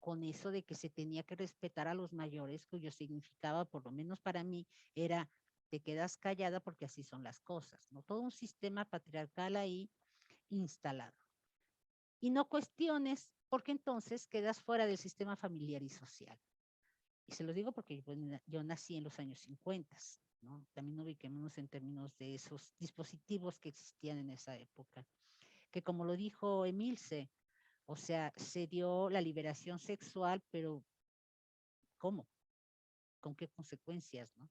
con eso de que se tenía que respetar a los mayores, cuyo significado, por lo menos para mí, era te quedas callada porque así son las cosas, ¿no? Todo un sistema patriarcal ahí instalado. Y no cuestiones, porque entonces quedas fuera del sistema familiar y social. Y se lo digo porque yo nací en los años 50, ¿no? También ubiquémonos en términos de esos dispositivos que existían en esa época. Que como lo dijo Emilce, o sea, se dio la liberación sexual, pero ¿cómo? ¿Con qué consecuencias, no?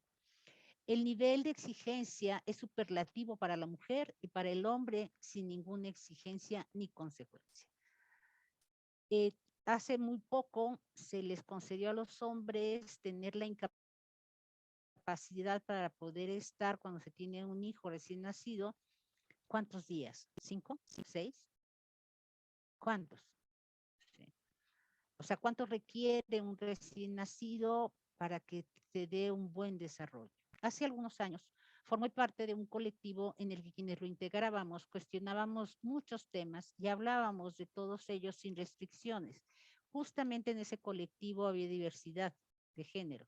El nivel de exigencia es superlativo para la mujer y para el hombre sin ninguna exigencia ni consecuencia. Hace muy poco se les concedió a los hombres tener la incapacidad para poder estar cuando se tiene un hijo recién nacido. ¿Cuántos días? ¿5? ¿6? ¿Cuántos? Sí. O sea, ¿cuánto requiere un recién nacido para que te dé un buen desarrollo? Hace algunos años formé parte de un colectivo en el que quienes lo integrábamos cuestionábamos muchos temas y hablábamos de todos ellos sin restricciones. Justamente en ese colectivo había diversidad de género.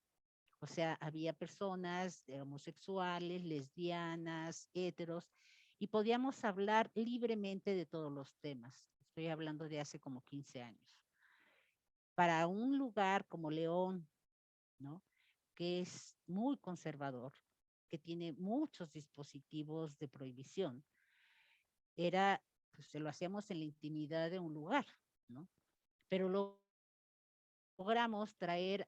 O sea, había personas homosexuales, lesbianas, heteros, y podíamos hablar libremente de todos los temas. Estoy hablando de hace como 15 años. Para un lugar como León, ¿no? Que es muy conservador, que tiene muchos dispositivos de prohibición, pues se lo hacíamos en la intimidad de un lugar, ¿no? Pero logramos traer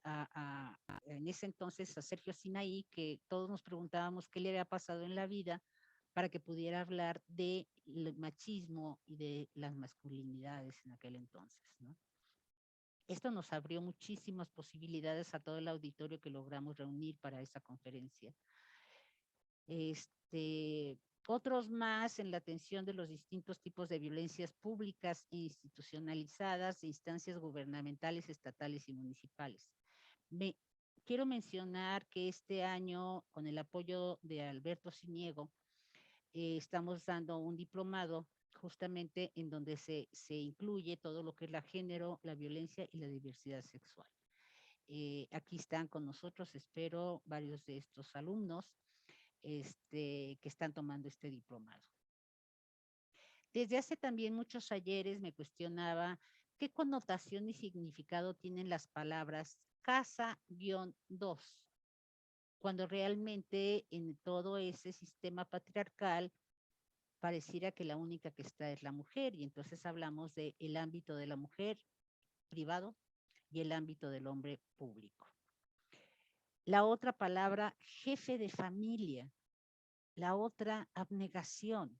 en ese entonces a Sergio Sinaí, que todos nos preguntábamos qué le había pasado en la vida para que pudiera hablar del machismo y de las masculinidades en aquel entonces, ¿no? Esto nos abrió muchísimas posibilidades a todo el auditorio que logramos reunir para esa conferencia. Otros más en la atención de los distintos tipos de violencias públicas e institucionalizadas de instancias gubernamentales, estatales y municipales. Quiero mencionar que este año, con el apoyo de Alberto Ciniego, estamos dando un diplomado justamente en donde se incluye todo lo que es la género, la violencia y la diversidad sexual. Aquí están con nosotros, espero, varios de estos alumnos que están tomando este diplomado. Desde hace también muchos ayeres me cuestionaba qué connotación y significado tienen las palabras casa-2, cuando realmente en todo ese sistema patriarcal pareciera que la única que está es la mujer, y entonces hablamos del ámbito de la mujer privado y el ámbito del hombre público. la otra palabra jefe de familia, la otra abnegación,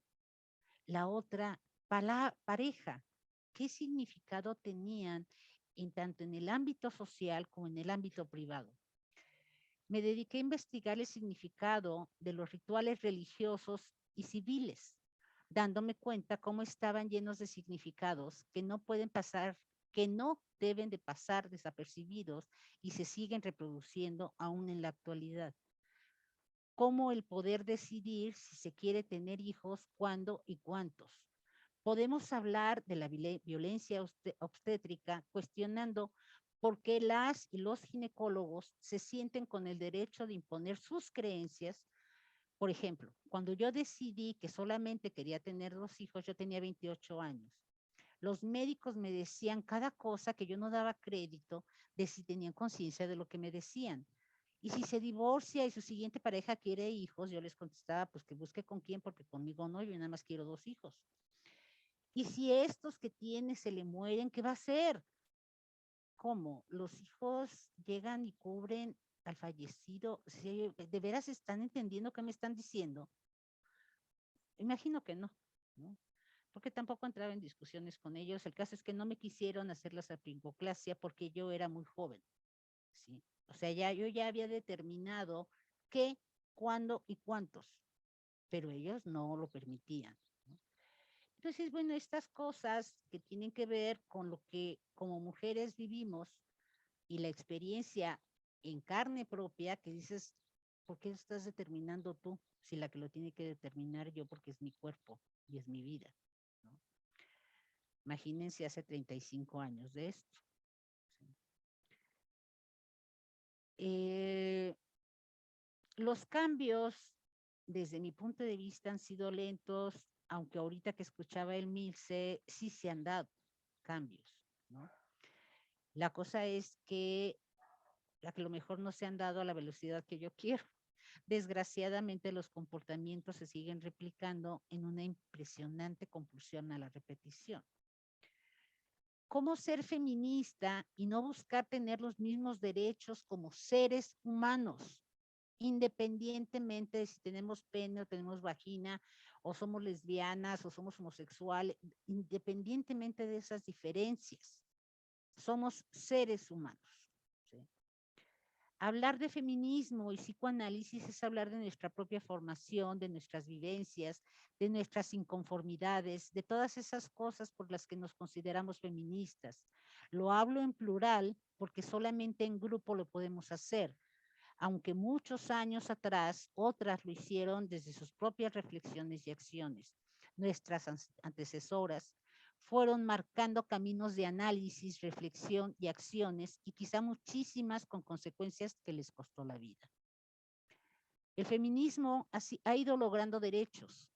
la otra pareja. ¿Qué significado tenían tanto en el ámbito social como en el ámbito privado? Me dediqué a investigar el significado de los rituales religiosos y civiles, dándome cuenta cómo estaban llenos de significados que no pueden pasar, que no deben de pasar desapercibidos y se siguen reproduciendo aún en la actualidad. Como el poder decidir si se quiere tener hijos, cuándo y cuántos. Podemos hablar de la violencia obstétrica cuestionando por qué las y los ginecólogos se sienten con el derecho de imponer sus creencias. Por ejemplo, cuando yo decidí que solamente quería tener 2 hijos, yo tenía 28 años. Los médicos me decían cada cosa que yo no daba crédito de si tenían conciencia de lo que me decían. Y si se divorcia y su siguiente pareja quiere hijos, yo les contestaba, pues que busque con quién, porque conmigo no, yo nada más quiero 2 hijos. Y si estos que tiene se le mueren, ¿qué va a hacer? ¿Cómo? ¿Los hijos llegan y cubren al fallecido? ¿Sí, de veras están entendiendo qué me están diciendo? Imagino que no, ¿no? Porque tampoco entraba en discusiones con ellos. El caso es que no me quisieron hacer la sapingoclasia porque yo era muy joven, ¿sí? O sea, yo ya había determinado qué, cuándo y cuántos, pero ellos no lo permitían, ¿no? Entonces, bueno, estas cosas que tienen que ver con lo que como mujeres vivimos y la experiencia en carne propia, que dices, ¿por qué estás determinando tú? Si la que lo tiene que determinar yo, porque es mi cuerpo y es mi vida, ¿no? Imagínense hace 35 años de esto. ¿Sí? Los cambios, desde mi punto de vista, han sido lentos, aunque ahorita que escuchaba el Milce, sí se han dado cambios, ¿no? La cosa es que a lo mejor no se han dado a la velocidad que yo quiero. Desgraciadamente, los comportamientos se siguen replicando en una impresionante compulsión a la repetición. ¿Cómo ser feminista y no buscar tener los mismos derechos como seres humanos, independientemente de si tenemos pene o tenemos vagina, o somos lesbianas o somos homosexuales, independientemente de esas diferencias? Somos seres humanos, ¿sí? Hablar de feminismo y psicoanálisis es hablar de nuestra propia formación, de nuestras vivencias, de nuestras inconformidades, de todas esas cosas por las que nos consideramos feministas. Lo hablo en plural porque solamente en grupo lo podemos hacer, aunque muchos años atrás otras lo hicieron desde sus propias reflexiones y acciones. Nuestras antecesoras fueron marcando caminos de análisis, reflexión y acciones, y quizá muchísimas con consecuencias que les costó la vida. El feminismo ha ido logrando derechos,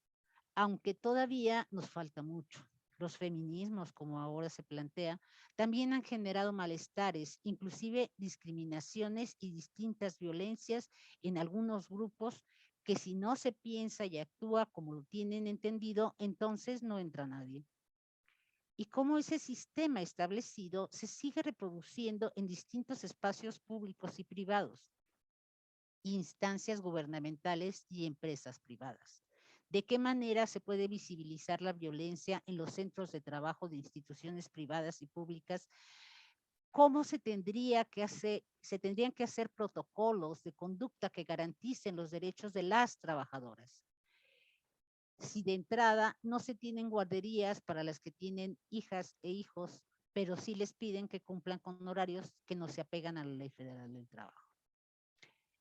aunque todavía nos falta mucho. Los feminismos, como ahora se plantea, también han generado malestares, inclusive discriminaciones y distintas violencias en algunos grupos que si no se piensa y actúa como lo tienen entendido, entonces no entra nadie. Y cómo ese sistema establecido se sigue reproduciendo en distintos espacios públicos y privados, instancias gubernamentales y empresas privadas. ¿De qué manera se puede visibilizar la violencia en los centros de trabajo de instituciones privadas y públicas? ¿Cómo se tendrían que hacer protocolos de conducta que garanticen los derechos de las trabajadoras? Si de entrada no se tienen guarderías para las que tienen hijas e hijos, pero sí les piden que cumplan con horarios que no se apegan a la Ley Federal del Trabajo.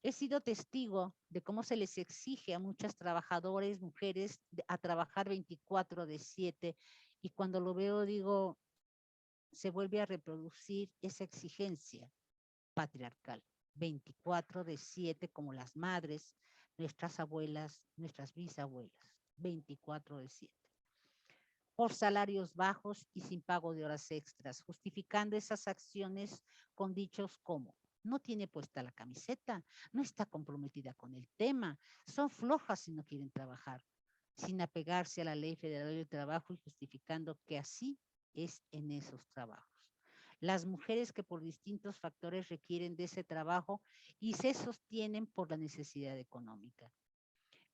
He sido testigo de cómo se les exige a muchas trabajadoras, mujeres, a trabajar 24/7, y cuando lo veo digo, se vuelve a reproducir esa exigencia patriarcal, 24/7, como las madres, nuestras abuelas, nuestras bisabuelas, 24/7, por salarios bajos y sin pago de horas extras, justificando esas acciones con dichos como: no tiene puesta la camiseta, no está comprometida con el tema, son flojas y no quieren trabajar, sin apegarse a la Ley Federal del Trabajo y justificando que así es en esos trabajos. las mujeres que por distintos factores requieren de ese trabajo y se sostienen por la necesidad económica.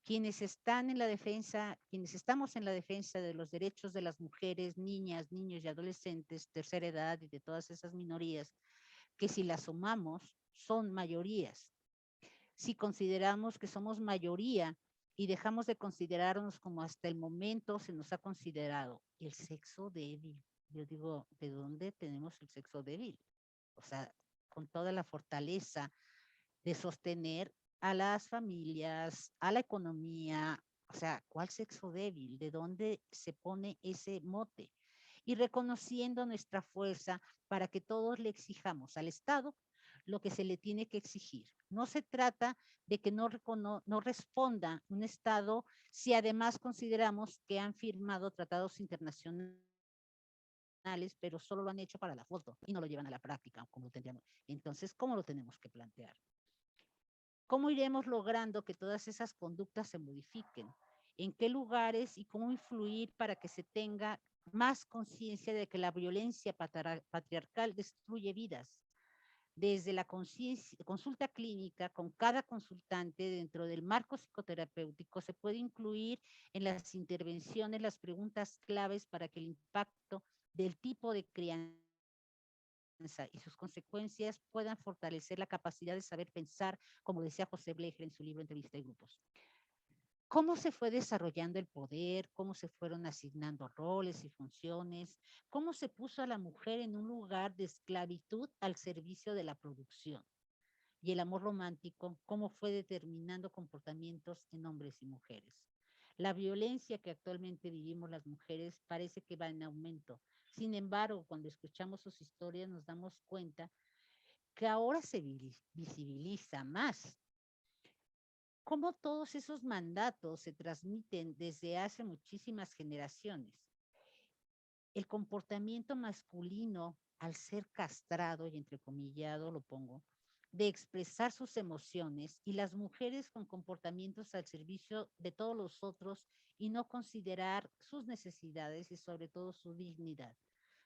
Quienes están en la defensa, quienes estamos en la defensa de los derechos de las mujeres, niñas, niños y adolescentes, tercera edad y de todas esas minorías, que si las sumamos son mayorías. Si consideramos que somos mayoría y dejamos de considerarnos como hasta el momento se nos ha considerado el sexo débil. Yo digo, ¿de dónde tenemos el sexo débil? O sea, con toda la fortaleza de sostener a las familias, a la economía, o sea, ¿cuál sexo débil? ¿De dónde se pone ese mote? Y reconociendo nuestra fuerza para que todos le exijamos al Estado lo que se le tiene que exigir. No se trata de que no responda un Estado si además consideramos que han firmado tratados internacionales, pero solo lo han hecho para la foto y no lo llevan a la práctica, como tendríamos. Entonces, ¿cómo lo tenemos que plantear? ¿Cómo iremos logrando que todas esas conductas se modifiquen? ¿En qué lugares y cómo influir para que se tenga más conciencia de que la violencia patriarcal destruye vidas? Desde la consulta clínica con cada consultante dentro del marco psicoterapéutico se puede incluir en las intervenciones las preguntas claves para que el impacto del tipo de crianza y sus consecuencias puedan fortalecer la capacidad de saber pensar, como decía José Blecher en su libro Entrevista de Grupos. ¿Cómo se fue desarrollando el poder? ¿Cómo se fueron asignando roles y funciones? ¿Cómo se puso a la mujer en un lugar de esclavitud al servicio de la producción? Y el amor romántico, ¿cómo fue determinando comportamientos en hombres y mujeres? La violencia que actualmente vivimos las mujeres parece que va en aumento. Sin embargo, cuando escuchamos sus historias nos damos cuenta que ahora se visibiliza más. Cómo todos esos mandatos se transmiten desde hace muchísimas generaciones. El comportamiento masculino, al ser castrado y entrecomillado, lo pongo, de expresar sus emociones, y las mujeres con comportamientos al servicio de todos los otros y no considerar sus necesidades y sobre todo su dignidad.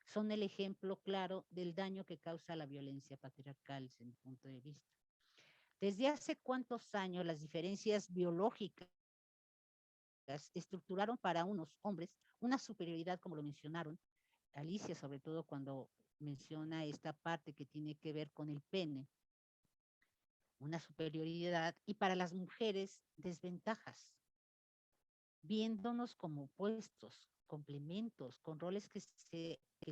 Son el ejemplo claro del daño que causa la violencia patriarcal, desde mi punto de vista. ¿Desde hace cuántos años las diferencias biológicas estructuraron para unos hombres una superioridad, como lo mencionaron Alicia, sobre todo cuando menciona esta parte que tiene que ver con el pene, una superioridad, y para las mujeres desventajas, viéndonos como opuestos, complementos, con roles que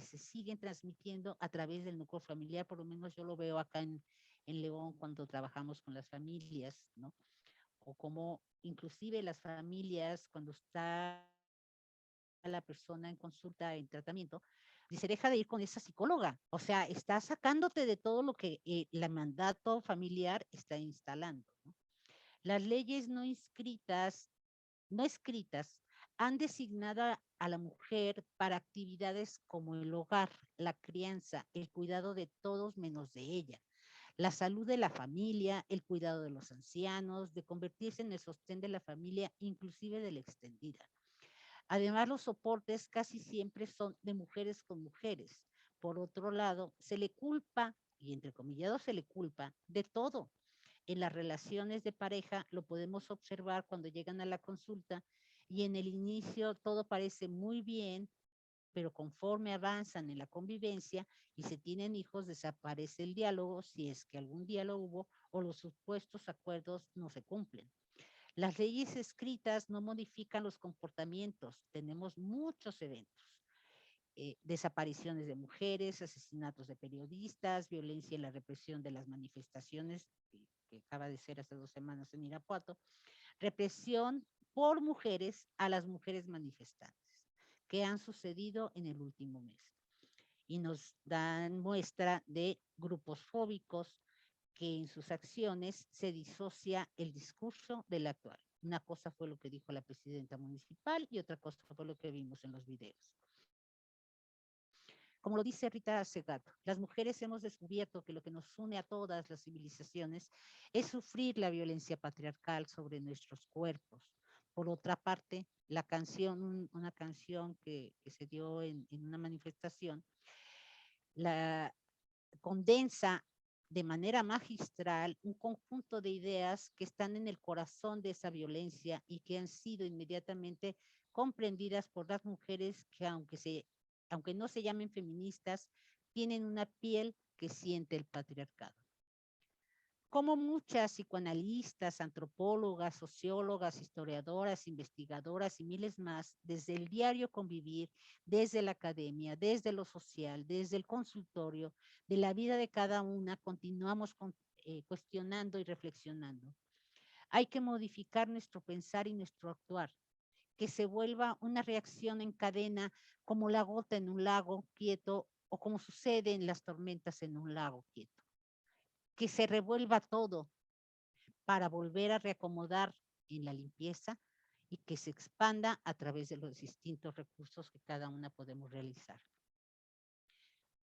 se siguen transmitiendo a través del núcleo familiar? Por lo menos yo lo veo acá en León cuando trabajamos con las familias, ¿no? O como inclusive las familias, cuando está la persona en consulta, en tratamiento, dice, deja de ir con esa psicóloga. O sea, está sacándote de todo lo que el mandato familiar está instalando, ¿no? Las leyes no escritas han designado a la mujer para actividades como el hogar, la crianza, el cuidado de todos menos de ella, la salud de la familia, el cuidado de los ancianos, de convertirse en el sostén de la familia, inclusive de la extendida. Además, los soportes casi siempre son de mujeres con mujeres. Por otro lado, se le culpa, y entre comillados se le culpa, de todo. En las relaciones de pareja lo podemos observar cuando llegan a la consulta y en el inicio todo parece muy bien, pero conforme avanzan en la convivencia y se tienen hijos, desaparece el diálogo, si es que algún diálogo hubo, o los supuestos acuerdos no se cumplen. Las leyes escritas no modifican los comportamientos. Tenemos muchos eventos. Desapariciones de mujeres, asesinatos de periodistas, violencia y la represión de las manifestaciones, que acaba de ser hace 2 semanas en Irapuato, represión por mujeres a las mujeres manifestantes, que han sucedido en el último mes. Y nos dan muestra de grupos fóbicos, que en sus acciones se disocia el discurso del actual. Una cosa fue lo que dijo la presidenta municipal y otra cosa fue lo que vimos en los videos. Como lo dice Rita Segato, las mujeres hemos descubierto que lo que nos une a todas las civilizaciones es sufrir la violencia patriarcal sobre nuestros cuerpos. Por otra parte, la canción, una canción que se dio en una manifestación, condensa de manera magistral un conjunto de ideas que están en el corazón de esa violencia y que han sido inmediatamente comprendidas por las mujeres que aunque no se llamen feministas, tienen una piel que siente el patriarcado. Como muchas psicoanalistas, antropólogas, sociólogas, historiadoras, investigadoras y miles más, desde el diario convivir, desde la academia, desde lo social, desde el consultorio, de la vida de cada una, continuamos cuestionando y reflexionando. Hay que modificar nuestro pensar y nuestro actuar, que se vuelva una reacción en cadena como la gota en un lago quieto o como sucede en las tormentas en un lago quieto. Que se revuelva todo para volver a reacomodar en la limpieza y que se expanda a través de los distintos recursos que cada una podemos realizar.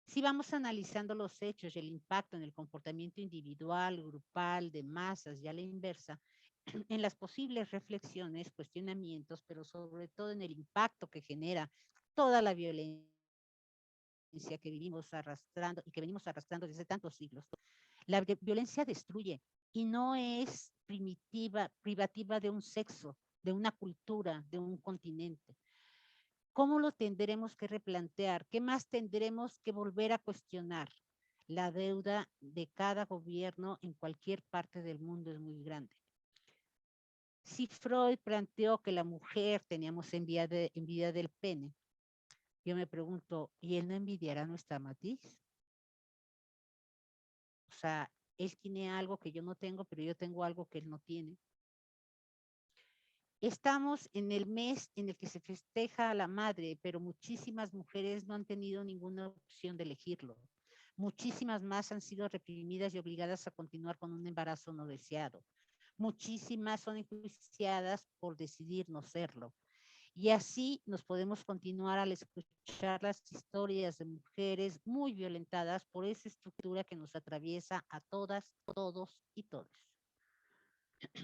Si vamos analizando los hechos y el impacto en el comportamiento individual, grupal, de masas y a la inversa, en las posibles reflexiones, cuestionamientos, pero sobre todo en el impacto que genera toda la violencia que vivimos arrastrando y que venimos arrastrando desde tantos siglos. La violencia destruye y no es privativa de un sexo, de una cultura, de un continente. ¿Cómo lo tendremos que replantear? ¿Qué más tendremos que volver a cuestionar? La deuda de cada gobierno en cualquier parte del mundo es muy grande. Si Freud planteó que la mujer teníamos envidia del pene, yo me pregunto, ¿y él no envidiará nuestra matriz? O sea, él tiene algo que yo no tengo, pero yo tengo algo que él no tiene. Estamos en el mes en el que se festeja a la madre, pero muchísimas mujeres no han tenido ninguna opción de elegirlo. Muchísimas más han sido reprimidas y obligadas a continuar con un embarazo no deseado. Muchísimas son enjuiciadas por decidir no serlo. Y así nos podemos continuar al escuchar las historias de mujeres muy violentadas por esa estructura que nos atraviesa a todas, todos y todos.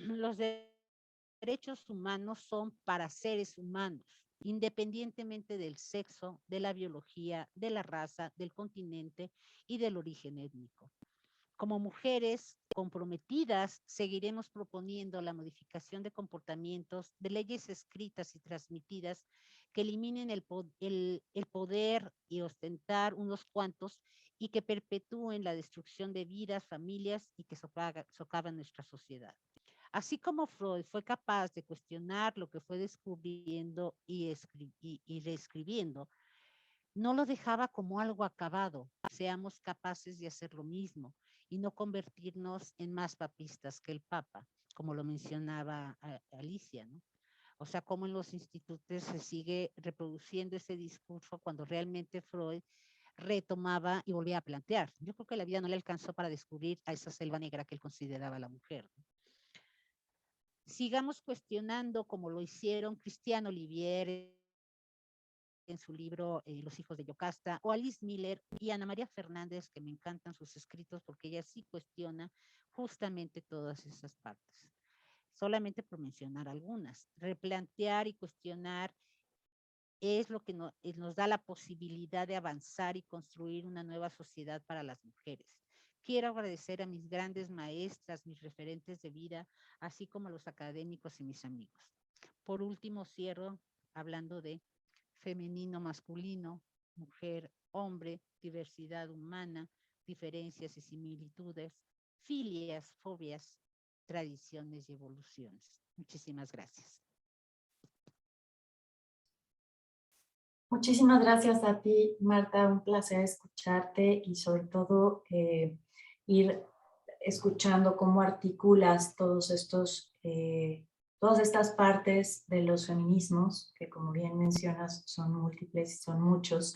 Los derechos humanos son para seres humanos, independientemente del sexo, de la biología, de la raza, del continente y del origen étnico. Como mujeres comprometidas, seguiremos proponiendo la modificación de comportamientos, de leyes escritas y transmitidas que eliminen el poder y ostentar unos cuantos y que perpetúen la destrucción de vidas, familias y que socavan nuestra sociedad. Así como Freud fue capaz de cuestionar lo que fue descubriendo y reescribiendo, no lo dejaba como algo acabado. Seamos capaces de hacer lo mismo y no convertirnos en más papistas que el Papa, como lo mencionaba Alicia, ¿no? O sea, cómo en los institutos se sigue reproduciendo ese discurso cuando realmente Freud retomaba y volvía a plantear. Yo creo que la vida no le alcanzó para descubrir a esa selva negra que él consideraba la mujer, ¿no? Sigamos cuestionando como lo hicieron Christiane Olivier en su libro Los hijos de Yocasta, o Alice Miller y Ana María Fernández, que me encantan sus escritos porque ella sí cuestiona justamente todas esas partes. Solamente por mencionar algunas. Replantear y cuestionar es lo que nos da la posibilidad de avanzar y construir una nueva sociedad para las mujeres. Quiero agradecer a mis grandes maestras, mis referentes de vida, así como a los académicos y mis amigos. Por último, cierro hablando de femenino, masculino, mujer, hombre, diversidad humana, diferencias y similitudes, filias, fobias, tradiciones y evoluciones. Muchísimas gracias. Muchísimas gracias a ti, Marta. Un placer escucharte y sobre todo ir escuchando cómo articulas todas estas partes de los feminismos, que como bien mencionas son múltiples y son muchos,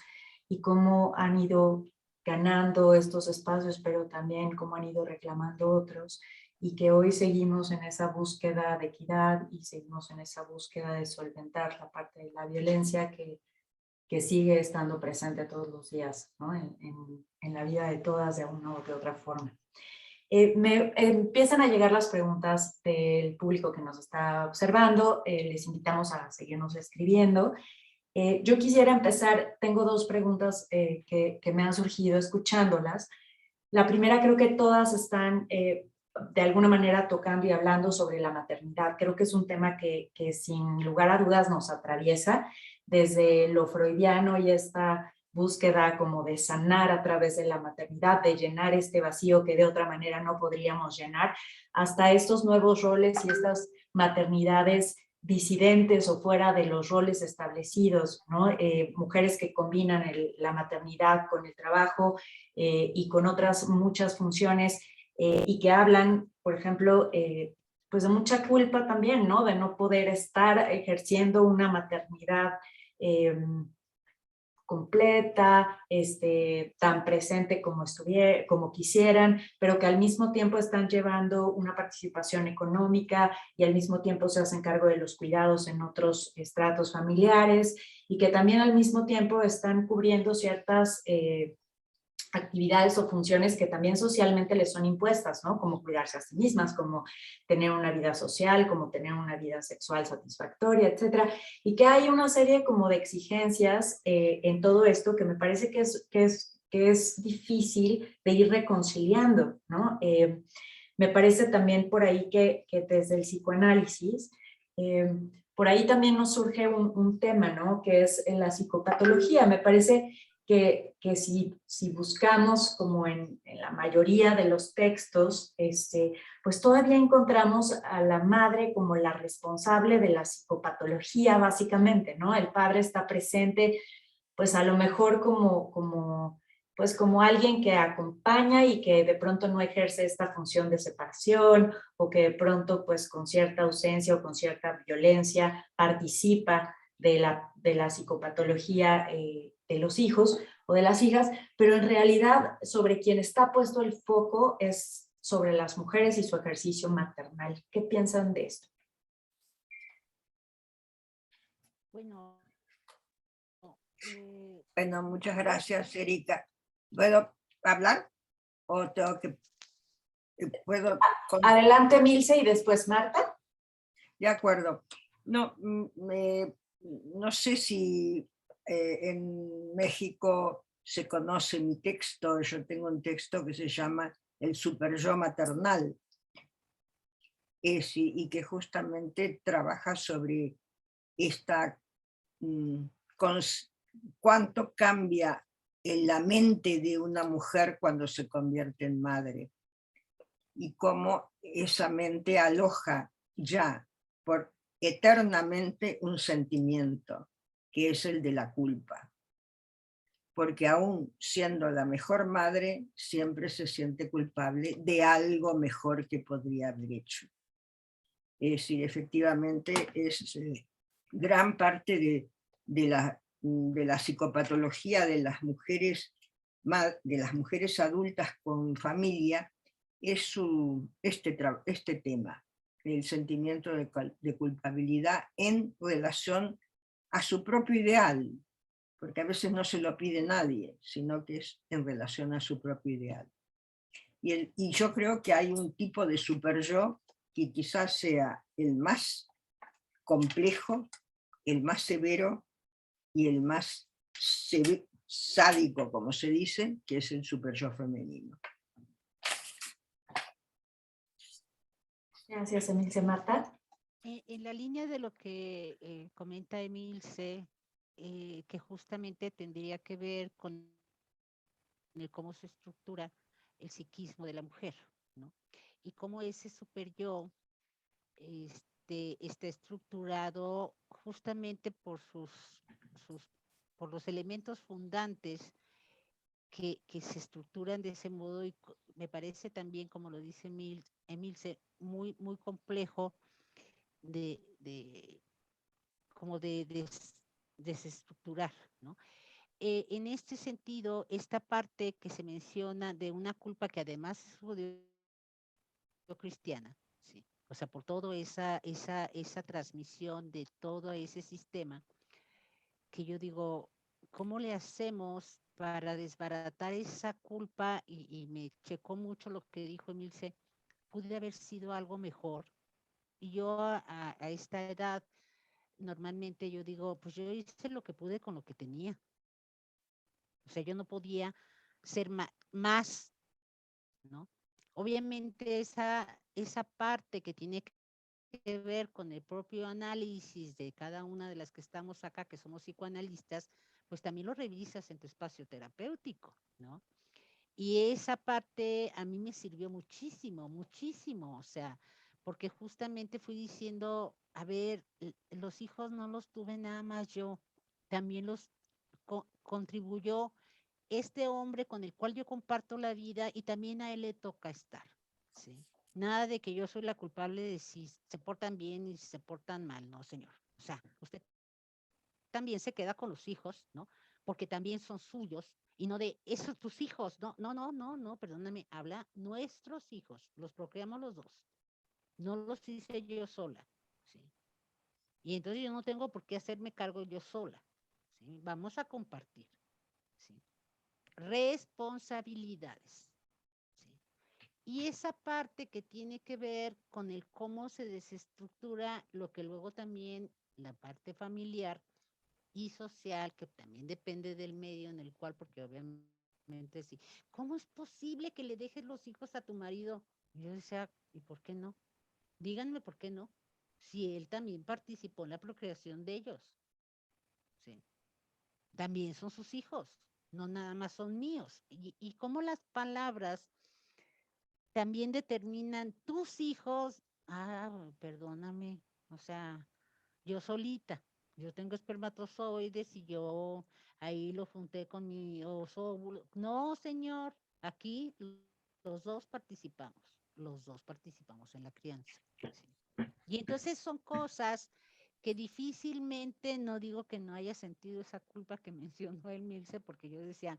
y cómo han ido ganando estos espacios, pero también cómo han ido reclamando otros, y que hoy seguimos en esa búsqueda de equidad y seguimos en esa búsqueda de solventar la parte de la violencia que sigue estando presente todos los días, ¿no? en la vida de todas de una u de otra forma. Empiezan a llegar las preguntas del público que nos está observando. Les invitamos a seguirnos escribiendo. Yo quisiera empezar, tengo dos preguntas que me han surgido escuchándolas. La primera, creo que todas están de alguna manera tocando y hablando sobre la maternidad. Creo que es un tema que sin lugar a dudas nos atraviesa desde lo freudiano y esta búsqueda como de sanar a través de la maternidad, de llenar este vacío que de otra manera no podríamos llenar, hasta estos nuevos roles y estas maternidades disidentes o fuera de los roles establecidos, ¿no? Mujeres que combinan la maternidad con el trabajo y con otras muchas funciones y que hablan, por ejemplo, pues de mucha culpa también, ¿no? De no poder estar ejerciendo una maternidad completa, tan presente como quisieran, pero que al mismo tiempo están llevando una participación económica y al mismo tiempo se hacen cargo de los cuidados en otros estratos familiares y que también al mismo tiempo están cubriendo ciertas actividades o funciones que también socialmente les son impuestas, ¿no? Como cuidarse a sí mismas, como tener una vida social, como tener una vida sexual satisfactoria, etcétera. Y que hay una serie como de exigencias en todo esto que me parece que es difícil de ir reconciliando, ¿no? Me parece también por ahí que desde el psicoanálisis, por ahí también nos surge un tema, ¿no? Que es la psicopatología. Me parece que si buscamos como en la mayoría de los textos, pues todavía encontramos a la madre como la responsable de la psicopatología, básicamente, ¿no? El padre está presente, pues a lo mejor pues como alguien que acompaña y que de pronto no ejerce esta función de separación o que de pronto pues con cierta ausencia o con cierta violencia participa de la psicopatología de los hijos o de las hijas, pero en realidad sobre quien está puesto el foco es sobre las mujeres y su ejercicio maternal. ¿Qué piensan de esto? Bueno, Bueno, muchas gracias, Erika. ¿Puedo hablar o tengo que... ¿Puedo? Adelante, Milce, y después Marta. De acuerdo. No, no sé si en México se conoce mi texto. Yo tengo un texto que se llama El superyo maternal y que justamente trabaja sobre esta cuánto cambia en la mente de una mujer cuando se convierte en madre y cómo esa mente aloja ya por eternamente un sentimiento que es el de la culpa, porque aún siendo la mejor madre siempre se siente culpable de algo mejor que podría haber hecho. Es decir, efectivamente es gran parte de la psicopatología de las mujeres adultas con familia es este tema, el sentimiento de culpabilidad en relación a su propio ideal, porque a veces no se lo pide nadie, sino que es en relación a su propio ideal. Y yo creo que hay un tipo de superyo que quizás sea el más complejo, el más severo y el más sádico, como se dice, que es el superyo femenino. Gracias, Emilce. Marta. En la línea de lo que comenta Emilce, que justamente tendría que ver con cómo se estructura el psiquismo de la mujer, ¿no? Y cómo ese super yo está estructurado justamente por por los elementos fundantes que se estructuran de ese modo y me parece también, como lo dice Emilce, muy complejo como de desestructurar, ¿no? En este sentido, esta parte que se menciona de una culpa que además es cristiana, ¿sí? O sea, por toda esa transmisión de todo ese sistema, que yo digo, ¿cómo le hacemos para desbaratar esa culpa? Y me checó mucho lo que dijo Emilce, pude haber sido algo mejor. Y yo a esta edad normalmente yo digo, pues yo hice lo que pude con lo que tenía. O sea, yo no podía ser más, ¿no? Obviamente esa parte que tiene que ver con el propio análisis de cada una de las que estamos acá, que somos psicoanalistas, pues también lo revisas en tu espacio terapéutico, ¿no? Y esa parte a mí me sirvió muchísimo, muchísimo, o sea, porque justamente fui diciendo, a ver, los hijos no los tuve nada más yo, también los contribuyó este hombre con el cual yo comparto la vida y también a él le toca estar, ¿sí? Nada de que yo soy la culpable de si se portan bien y si se portan mal, no, señor. O sea, usted también se queda con los hijos, ¿no? Porque también son suyos y no de esos tus hijos, no, no, no, no, no, perdóname, habla nuestros hijos, los procreamos los dos, no los hice yo sola, ¿sí? Y entonces yo no tengo por qué hacerme cargo yo sola, ¿sí? Vamos a compartir, ¿sí? Responsabilidades, ¿sí? Y esa parte que tiene que ver con el cómo se desestructura lo que luego también la parte familiar y social, que también depende del medio en el cual, porque obviamente sí, ¿cómo es posible que le dejes los hijos a tu marido? Yo decía, ¿y por qué no? Díganme por qué no, si él también participó en la procreación de ellos, ¿sí? También son sus hijos, no nada más son míos. Y cómo las palabras también determinan tus hijos, perdóname, o sea, yo solita, yo tengo espermatozoides y yo ahí lo junté con mi óvulo. No, señor, aquí los dos participamos en la crianza. ¿Sí? Y entonces son cosas que difícilmente, no digo que no haya sentido esa culpa que mencionó el Milce, porque yo decía,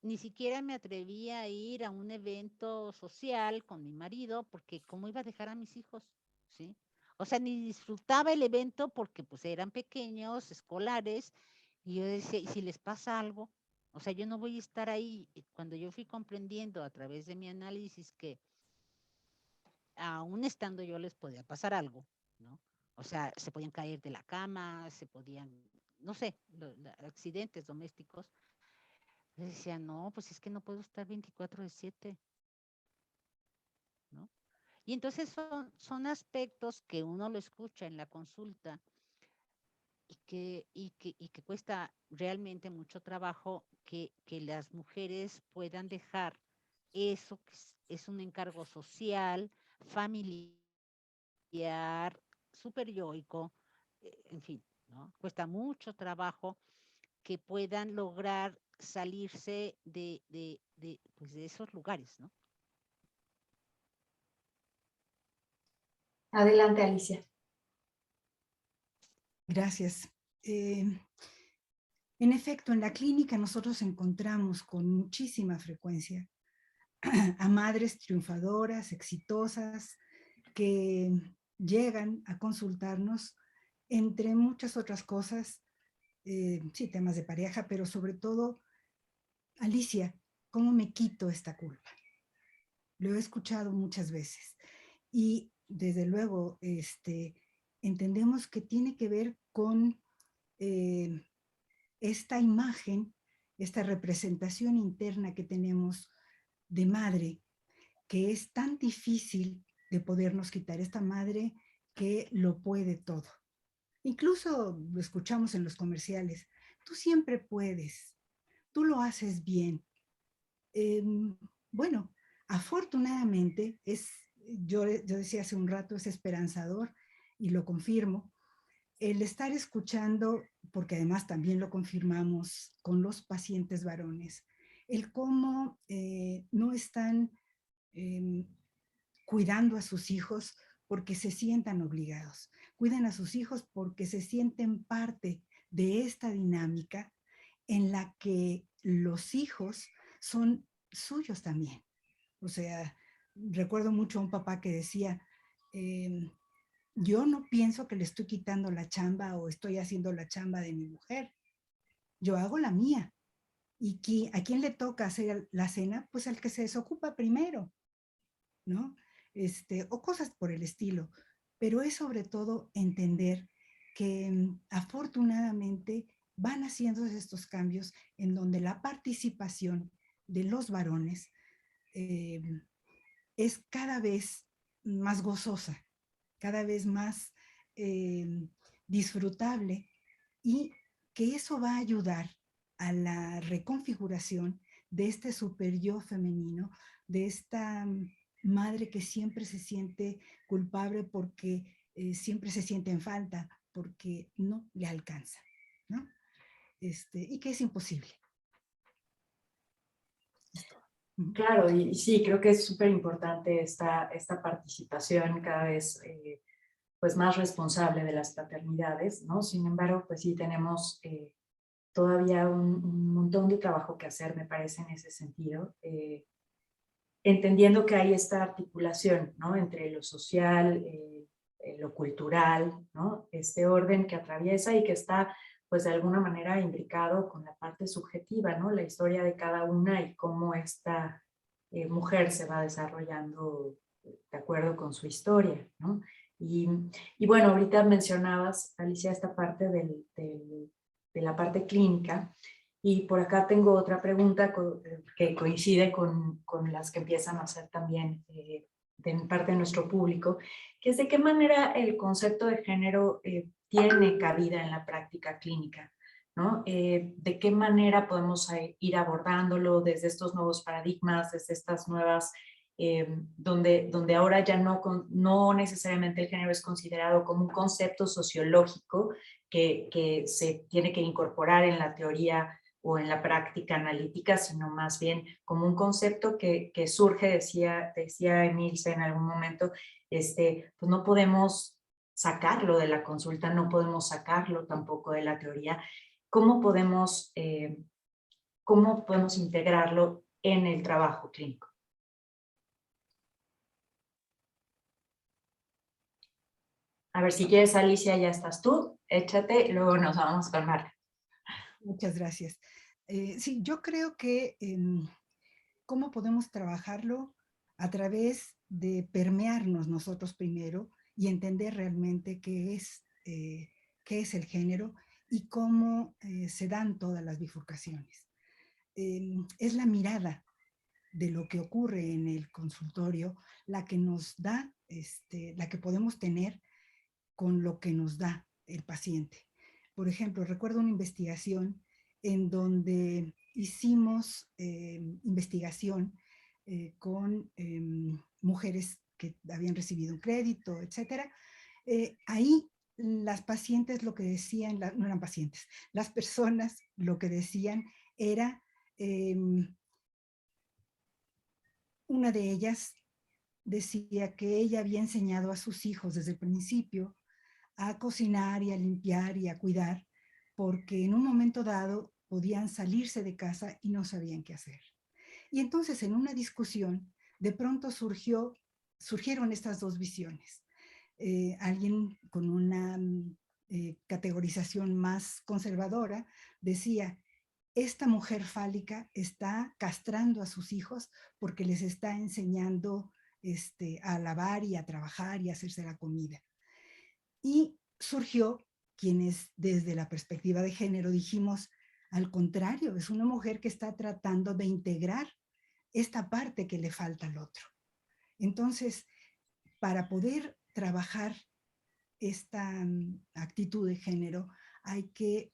ni siquiera me atrevía a ir a un evento social con mi marido, porque cómo iba a dejar a mis hijos, ¿sí? O sea, ni disfrutaba el evento porque pues eran pequeños, escolares, y yo decía, ¿y si les pasa algo? O sea, yo no voy a estar ahí. Y cuando yo fui comprendiendo a través de mi análisis que aún estando yo les podía pasar algo, ¿no? O sea, se podían caer de la cama, se podían, no sé, accidentes domésticos. Yo decía, no, pues es que no puedo estar 24/7, ¿no? Y entonces son aspectos que uno lo escucha en la consulta y que cuesta realmente mucho trabajo que las mujeres puedan dejar eso que es un encargo social, familiar, superyoico, en fin, ¿no? Cuesta mucho trabajo que puedan lograr salirse pues de esos lugares, ¿no? Adelante, Alicia. Gracias. En efecto, en la clínica nosotros encontramos con muchísima frecuencia a madres triunfadoras, exitosas, que llegan a consultarnos entre muchas otras cosas, sí, temas de pareja, pero sobre todo, Alicia, ¿cómo me quito esta culpa? Lo he escuchado muchas veces y desde luego entendemos que tiene que ver con esta imagen, esta representación interna que tenemos de madre, que es tan difícil de podernos quitar, esta madre que lo puede todo. Incluso lo escuchamos en los comerciales, tú siempre puedes, tú lo haces bien. Bueno, afortunadamente, yo decía hace un rato, es esperanzador y lo confirmo, el estar escuchando, porque además también lo confirmamos con los pacientes varones, el cómo no están cuidando a sus hijos porque se sientan obligados, cuidan a sus hijos porque se sienten parte de esta dinámica en la que los hijos son suyos también. O sea, recuerdo mucho a un papá que decía, yo no pienso que le estoy quitando la chamba o estoy haciendo la chamba de mi mujer. Yo hago la mía. ¿Y a quién le toca hacer la cena? Pues al que se desocupa primero, ¿no? O cosas por el estilo. Pero es sobre todo entender que afortunadamente van haciendo estos cambios en donde la participación de los varones es cada vez más gozosa, cada vez más disfrutable, y que eso va a ayudar a la reconfiguración de este super yo femenino, de esta madre que siempre se siente culpable porque siempre se siente en falta, porque no le alcanza, ¿no? Y que es imposible. Claro, y sí, creo que es súper importante esta participación cada vez pues más responsable de las paternidades, ¿no? Sin embargo, pues sí tenemos todavía un montón de trabajo que hacer, me parece, en ese sentido, entendiendo que hay esta articulación, ¿no? Entre lo social, lo cultural, ¿no? Este orden que atraviesa y que está, pues de alguna manera imbricado con la parte subjetiva, ¿no? La historia de cada una y cómo esta mujer se va desarrollando de acuerdo con su historia, ¿no? Y bueno, ahorita mencionabas, Alicia, esta parte de la parte clínica, y por acá tengo otra pregunta que coincide con las que empiezan a hacer también de parte de nuestro público, que es de qué manera el concepto de género tiene cabida en la práctica clínica, ¿no? De qué manera podemos ir abordándolo desde estos nuevos paradigmas, desde estas nuevas, donde ahora ya no necesariamente el género es considerado como un concepto sociológico que se tiene que incorporar en la teoría o en la práctica analítica, sino más bien como un concepto que surge, decía Emilce en algún momento, pues no podemos sacarlo de la consulta, no podemos sacarlo tampoco de la teoría. ¿Cómo podemos integrarlo en el trabajo clínico? A ver, si quieres, Alicia, ya estás tú, échate, luego nos vamos con Marta. Muchas gracias. Sí, yo creo que cómo podemos trabajarlo a través de permearnos nosotros primero y entender realmente qué es el género y cómo se dan todas las bifurcaciones. Es la mirada de lo que ocurre en el consultorio la que nos da, la que podemos tener con lo que nos da el paciente. Por ejemplo, recuerdo una investigación en donde hicimos investigación con mujeres que habían recibido un crédito, etcétera. Ahí las pacientes lo que decían, no eran pacientes, las personas lo que decían era, una de ellas decía que ella había enseñado a sus hijos desde el principio a cocinar y a limpiar y a cuidar, porque en un momento dado podían salirse de casa y no sabían qué hacer. Y entonces en una discusión, de pronto surgieron estas dos visiones. Alguien con una categorización más conservadora decía, esta mujer fálica está castrando a sus hijos porque les está enseñando a lavar y a trabajar y a hacerse la comida. Y surgió quienes desde la perspectiva de género dijimos, al contrario, es una mujer que está tratando de integrar esta parte que le falta al otro. Entonces, para poder trabajar esta actitud de género, hay que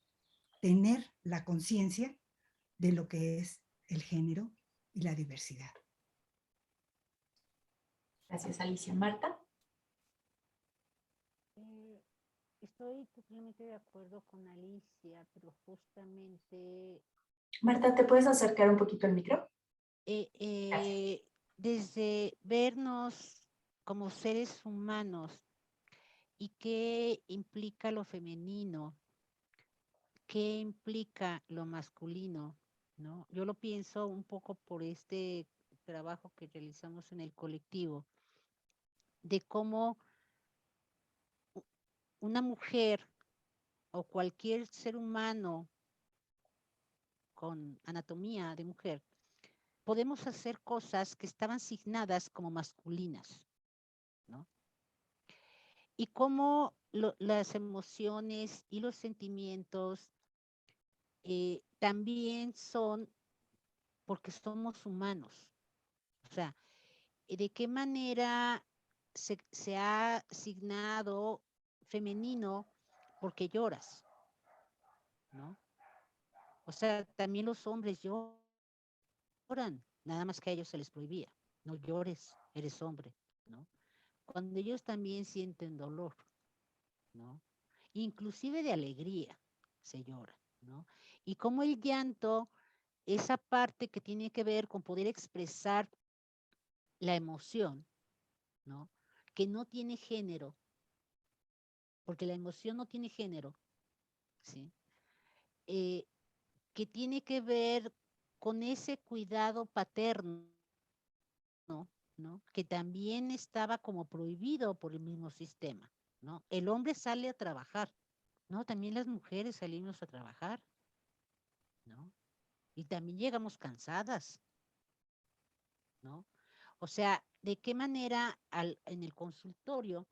tener la conciencia de lo que es el género y la diversidad. Gracias, Alicia. Marta. Estoy totalmente de acuerdo con Alicia, pero justamente... Marta, ¿te puedes acercar un poquito al micro? Desde vernos como seres humanos y qué implica lo femenino, qué implica lo masculino, ¿no? Yo lo pienso un poco por este trabajo que realizamos en el colectivo, de cómo una mujer o cualquier ser humano con anatomía de mujer, podemos hacer cosas que estaban asignadas como masculinas, ¿no? Y cómo las emociones y los sentimientos también son porque somos humanos. O sea, ¿de qué manera se ha asignado femenino porque lloras? ¿No? O sea, también los hombres lloran, nada más que a ellos se les prohibía. No llores, eres hombre, ¿no? Cuando ellos también sienten dolor, ¿no? Inclusive de alegría se llora, ¿no? Y como el llanto, esa parte que tiene que ver con poder expresar la emoción, ¿no? Que no tiene género, porque la emoción no tiene género, ¿sí? Que tiene que ver con ese cuidado paterno, ¿no? Que también estaba como prohibido por el mismo sistema, ¿no? El hombre sale a trabajar, ¿no? También las mujeres salimos a trabajar, ¿no? Y también llegamos cansadas, ¿no? O sea, ¿de qué manera en el consultorio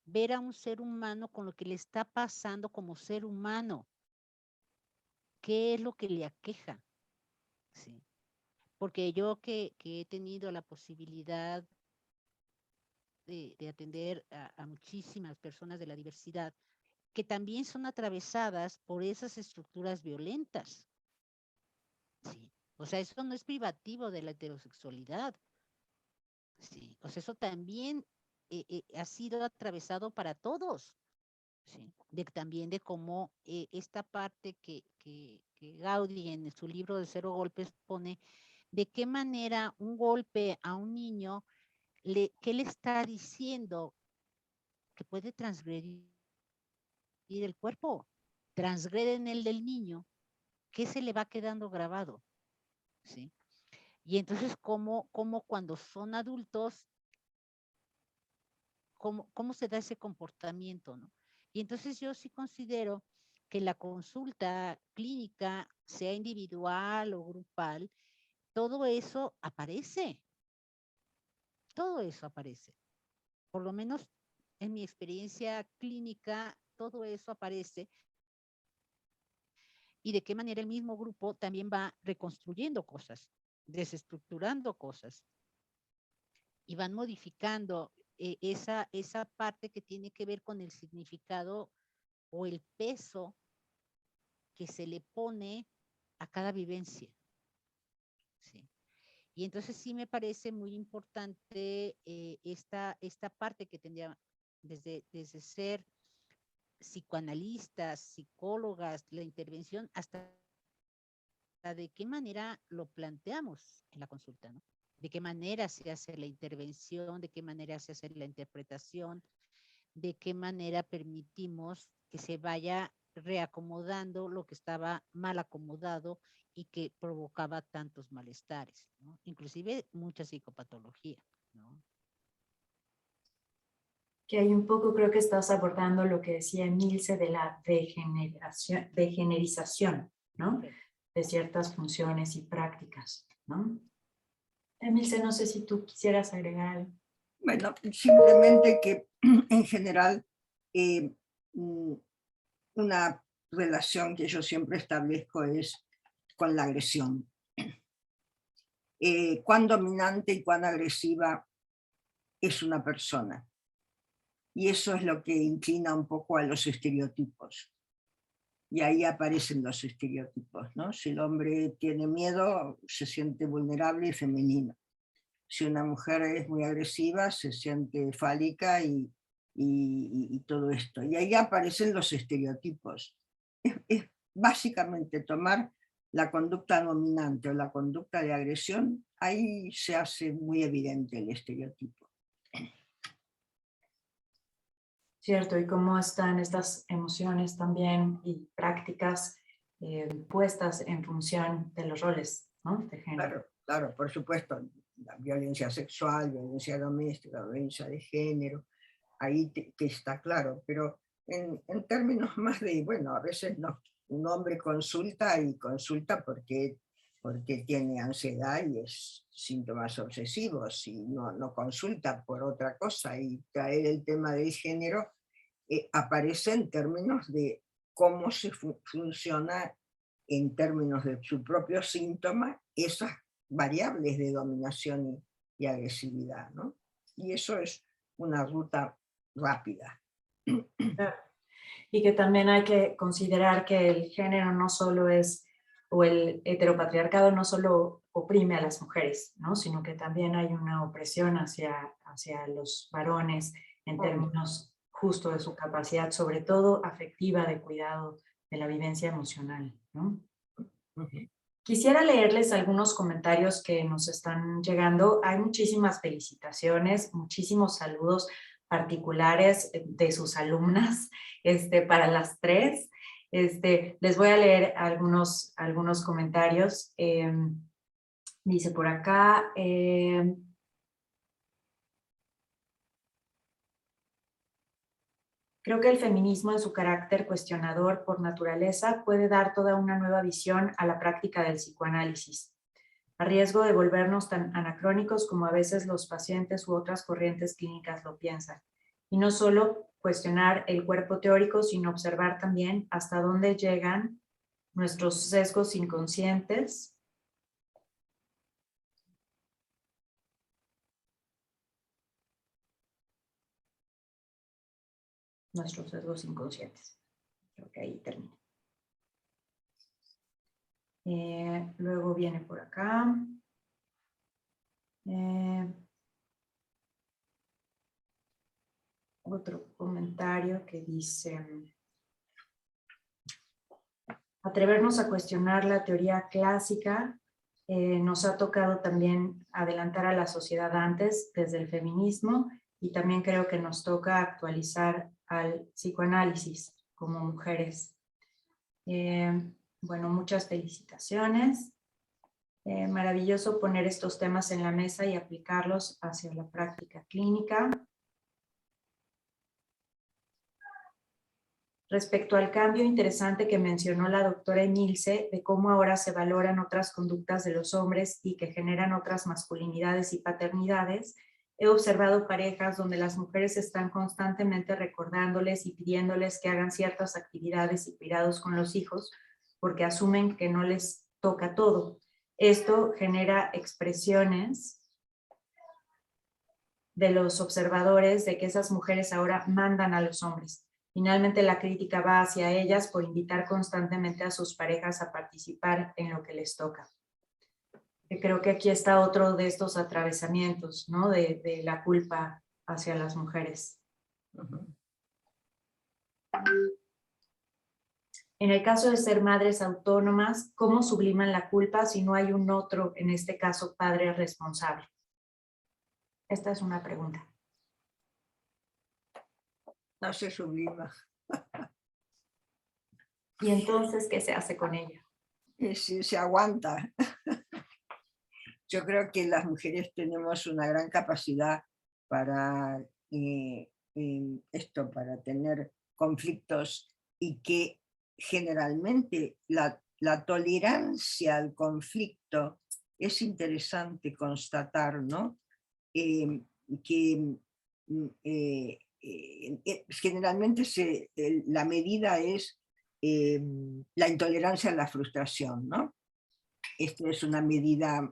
ver a un ser humano con lo que le está pasando como ser humano? ¿Qué es lo que le aqueja? ¿Sí? Porque yo que he tenido la posibilidad de atender a muchísimas personas de la diversidad, que también son atravesadas por esas estructuras violentas. ¿Sí? O sea, eso no es privativo de la heterosexualidad. ¿Sí? O sea, eso también ha sido atravesado para todos. ¿Sí? También de cómo esta parte que Gaudí en su libro de Cero Golpes pone, de qué manera un golpe a un niño, ¿qué le está diciendo? Que puede transgredir el cuerpo, transgreden el del niño, ¿qué se le va quedando grabado? ¿Sí? Y entonces, ¿cómo cuando son adultos, cómo se da ese comportamiento, ¿no? Y entonces yo sí considero que la consulta clínica, sea individual o grupal, todo eso aparece. Todo eso aparece. Por lo menos en mi experiencia clínica, todo eso aparece. Y de qué manera el mismo grupo también va reconstruyendo cosas, desestructurando cosas y van modificando esa parte que tiene que ver con el significado o el peso que se le pone a cada vivencia. ¿Sí? Y entonces sí me parece muy importante esta parte que tendría desde ser psicoanalistas, psicólogas, la intervención, hasta de qué manera lo planteamos en la consulta, ¿no? De qué manera se hace la intervención, de qué manera se hace la interpretación, de qué manera permitimos que se vaya reacomodando lo que estaba mal acomodado y que provocaba tantos malestares, ¿no? Inclusive mucha psicopatología, ¿no? Que hay un poco, creo que estás abordando lo que decía Emilce de la degenerización, ¿no? Sí. De ciertas funciones y prácticas, ¿no? Emilce, no sé si tú quisieras agregar algo. Bueno, simplemente que en general una relación que yo siempre establezco es con la agresión. Cuán dominante y cuán agresiva es una persona. Y eso es lo que inclina un poco a los estereotipos. Y ahí aparecen los estereotipos, ¿no? Si el hombre tiene miedo, se siente vulnerable y femenino. Si una mujer es muy agresiva, se siente fálica y todo esto. Y ahí aparecen los estereotipos. Es básicamente tomar la conducta dominante o la conducta de agresión, ahí se hace muy evidente el estereotipo. Cierto, y cómo están estas emociones también y prácticas puestas en función de los roles, ¿no? De género. Claro, claro, por supuesto, la violencia sexual, violencia doméstica, violencia de género, ahí que está claro, pero en términos más de, bueno, a veces no, un hombre consulta y consulta porque tiene ansiedad y es síntomas obsesivos, y no consulta por otra cosa, y traer el tema del género aparece en términos de cómo se funciona en términos de su propio síntoma, esas variables de dominación y agresividad, ¿no? Y eso es una ruta rápida. Y que también hay que considerar que el género no solo es, o el heteropatriarcado no solo oprime a las mujeres, ¿no? Sino que también hay una opresión hacia los varones en términos justo de su capacidad, sobre todo afectiva, de cuidado de la vivencia emocional, ¿no? Quisiera leerles algunos comentarios que nos están llegando. Hay muchísimas felicitaciones, muchísimos saludos particulares de sus alumnas para las tres. Les voy a leer algunos comentarios. Dice por acá... creo que el feminismo en su carácter cuestionador por naturaleza puede dar toda una nueva visión a la práctica del psicoanálisis, a riesgo de volvernos tan anacrónicos como a veces los pacientes u otras corrientes clínicas lo piensan. Y no solo cuestionar el cuerpo teórico, sino observar también hasta dónde llegan nuestros sesgos inconscientes, Creo que ahí termina. Luego viene por acá. Otro comentario que dice: atrevernos a cuestionar la teoría clásica nos ha tocado también adelantar a la sociedad antes desde el feminismo, y también creo que nos toca actualizar al psicoanálisis como mujeres. Bueno, muchas felicitaciones. Maravilloso poner estos temas en la mesa y aplicarlos hacia la práctica clínica. Respecto al cambio interesante que mencionó la doctora Emilce, de cómo ahora se valoran otras conductas de los hombres y que generan otras masculinidades y paternidades, he observado parejas donde las mujeres están constantemente recordándoles y pidiéndoles que hagan ciertas actividades y cuidados con los hijos porque asumen que no les toca todo. Esto genera expresiones de los observadores de que esas mujeres ahora mandan a los hombres. Finalmente la crítica va hacia ellas por invitar constantemente a sus parejas a participar en lo que les toca. Creo que aquí está otro de estos atravesamientos, ¿no? de la culpa hacia las mujeres. En el caso de ser madres autónomas, ¿cómo subliman la culpa si no hay un otro, en este caso padre responsable? Esta es una pregunta. No se sublima. ¿Y entonces qué se hace con ella? Sí, se aguanta. Yo creo que las mujeres tenemos una gran capacidad para para tener conflictos, y que generalmente la tolerancia al conflicto es interesante constatar, ¿no? Que generalmente la medida es la intolerancia a la frustración, ¿no? Esta es una medida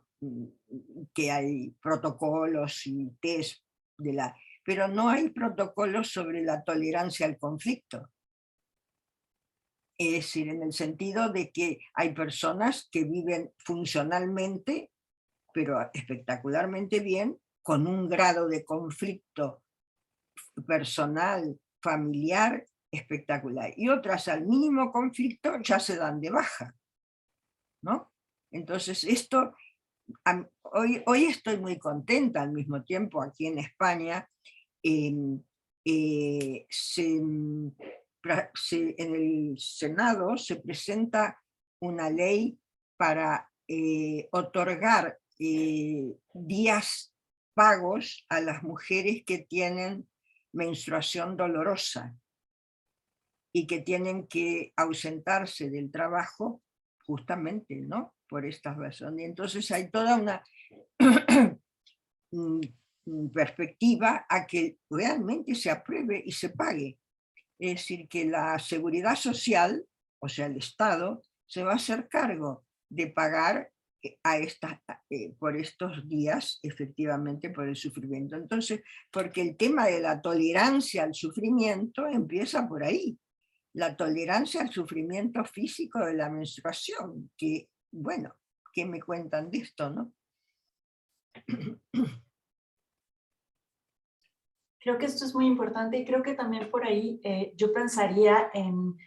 que hay protocolos y test pero no hay protocolos sobre la tolerancia al conflicto. Es decir, en el sentido de que hay personas que viven funcionalmente, pero espectacularmente bien, con un grado de conflicto personal, familiar, espectacular. Y otras al mínimo conflicto ya se dan de baja, ¿no? Entonces esto, hoy estoy muy contenta al mismo tiempo aquí en España. En el Senado se presenta una ley para otorgar días pagos a las mujeres que tienen menstruación dolorosa y que tienen que ausentarse del trabajo justamente, ¿no? Por estas razones. Y entonces hay toda una perspectiva a que realmente se apruebe y se pague. Es decir, que la seguridad social, o sea, el Estado, se va a hacer cargo de pagar por estos días, efectivamente, por el sufrimiento. Entonces, porque el tema de la tolerancia al sufrimiento empieza por ahí. La tolerancia al sufrimiento físico de la menstruación, que, bueno, ¿qué me cuentan de esto, no? Creo que esto es muy importante y creo que también por ahí yo pensaría en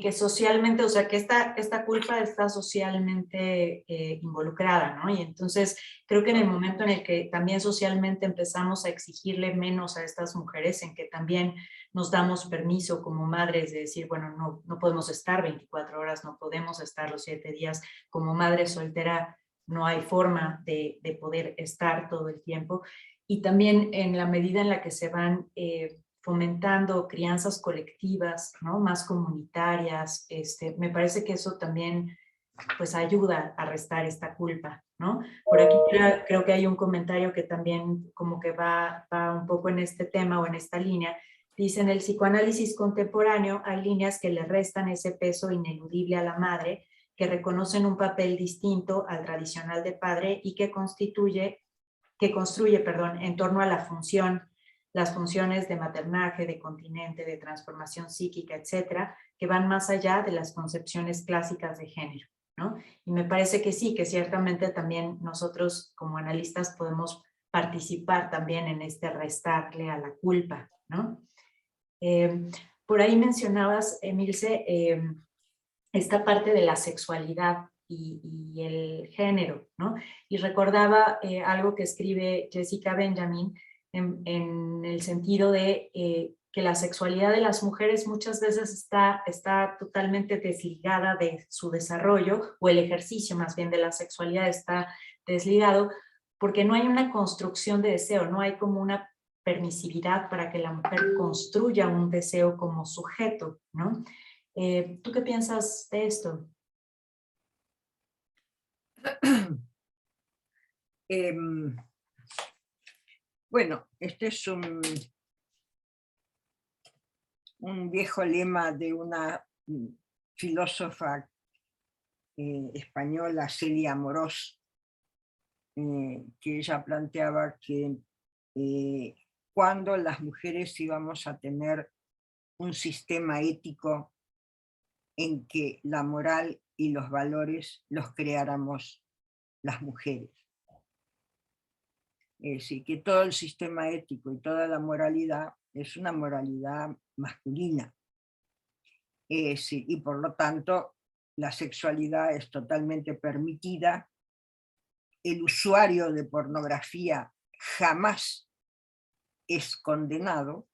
que socialmente, o sea, que esta culpa está socialmente involucrada, ¿no? Y entonces creo que en el momento en el que también socialmente empezamos a exigirle menos a estas mujeres, en que también nos damos permiso como madres de decir, bueno, no podemos estar 24 horas, no podemos estar los 7 días, como madre soltera no hay forma de poder estar todo el tiempo. Y también en la medida en la que se van fomentando crianzas colectivas, ¿no? Más comunitarias, me parece que eso también pues ayuda a restar esta culpa, ¿no? Por aquí creo que hay un comentario que también como que va un poco en este tema o en esta línea. Dice, en el psicoanálisis contemporáneo hay líneas que le restan ese peso ineludible a la madre, que reconocen un papel distinto al tradicional de padre y que construye, en torno a la función, las funciones de maternaje, de continente, de transformación psíquica, etcétera, que van más allá de las concepciones clásicas de género, ¿no? Y me parece que sí, que ciertamente también nosotros como analistas podemos participar también en este restarle a la culpa, ¿no? Por ahí mencionabas, Emilce, esta parte de la sexualidad y el género, ¿no? Y recordaba algo que escribe Jessica Benjamin en el sentido de que la sexualidad de las mujeres muchas veces está totalmente desligada de su desarrollo, o el ejercicio más bien de la sexualidad está desligado, porque no hay una construcción de deseo, no hay como una permisividad para que la mujer construya un deseo como sujeto, ¿no? ¿Tú qué piensas de esto? Bueno, este es un viejo lema de una filósofa española, Celia Amorós, que ella planteaba que cuando las mujeres íbamos a tener un sistema ético en que la moral y los valores los creáramos las mujeres. Es decir, que todo el sistema ético y toda la moralidad es una moralidad masculina. Es decir, y por lo tanto la sexualidad es totalmente permitida. El usuario de pornografía jamás es condenado,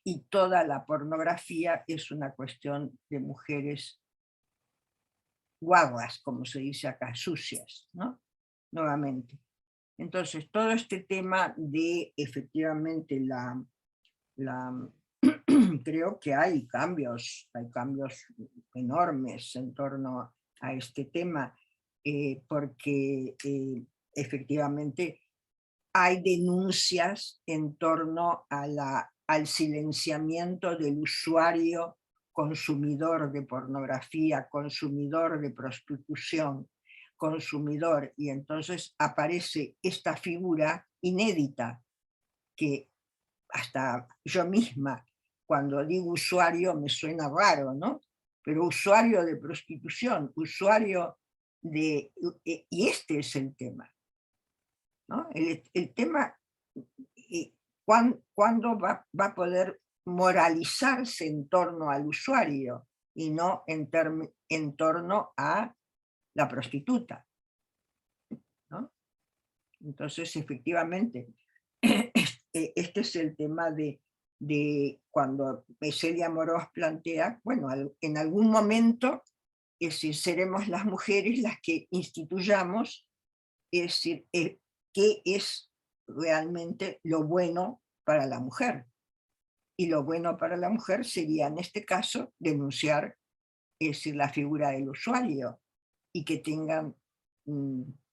y toda la pornografía es una cuestión de mujeres guarras, como se dice acá, sucias, ¿no? Nuevamente. Entonces, todo este tema de efectivamente creo que hay cambios enormes en torno a este tema, porque efectivamente hay denuncias en torno a al silenciamiento del usuario consumidor de pornografía, consumidor de prostitución, consumidor, y entonces aparece esta figura inédita que hasta yo misma, cuando digo usuario, me suena raro, ¿no? Pero usuario de prostitución, usuario de... Y este es el tema, ¿no? El tema, ¿cuándo va a poder moralizarse en torno al usuario y no en torno a la prostituta, ¿no? Entonces, efectivamente, este es el tema de cuando Celia Amorós plantea, bueno, en algún momento, es decir, seremos las mujeres las que instituyamos, es decir, qué es realmente lo bueno para la mujer. Y lo bueno para la mujer sería, en este caso, denunciar, es decir, la figura del usuario, y que tengan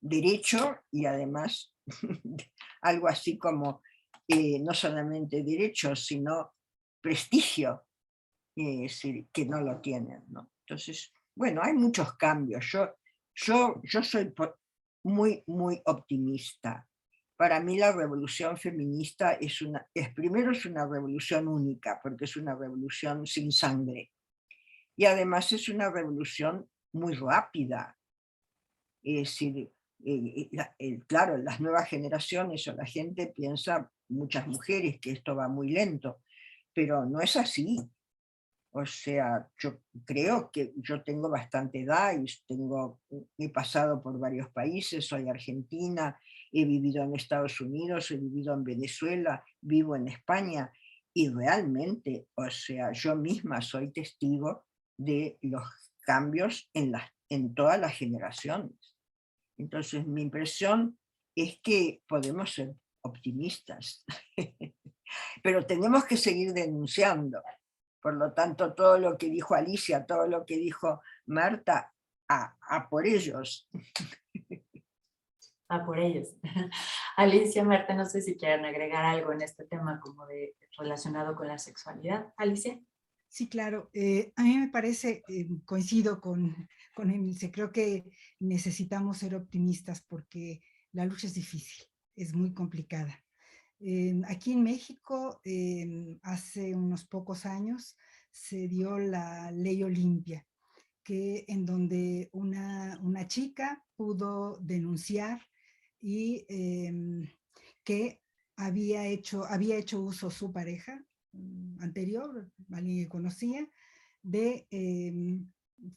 derecho, y además algo así como no solamente derechos, sino prestigio, que no lo tienen, ¿no? Entonces, bueno, hay muchos cambios. Yo soy muy, muy optimista. Para mí la revolución feminista primero es una revolución única, porque es una revolución sin sangre. Y además es una revolución muy rápida. Es decir, claro, las nuevas generaciones o la gente piensa, muchas mujeres, que esto va muy lento, pero no es así. O sea, yo creo que yo tengo bastante edad y he pasado por varios países, soy argentina, he vivido en Estados Unidos, he vivido en Venezuela, vivo en España, y realmente, o sea, yo misma soy testigo de los cambios en todas las generaciones. Entonces, mi impresión es que podemos ser optimistas, pero tenemos que seguir denunciando. Por lo tanto, todo lo que dijo Alicia, todo lo que dijo Marta, a por ellos. A por ellos. Alicia, Marta, no sé si quieren agregar algo en este tema como relacionado con la sexualidad. Alicia. Sí, claro. A mí me parece, coincido con Emilce, creo que necesitamos ser optimistas porque la lucha es difícil, es muy complicada. Aquí en México, hace unos pocos años, se dio la Ley Olimpia, en donde una chica pudo denunciar y que había hecho uso su pareja anterior, alguien que conocía, de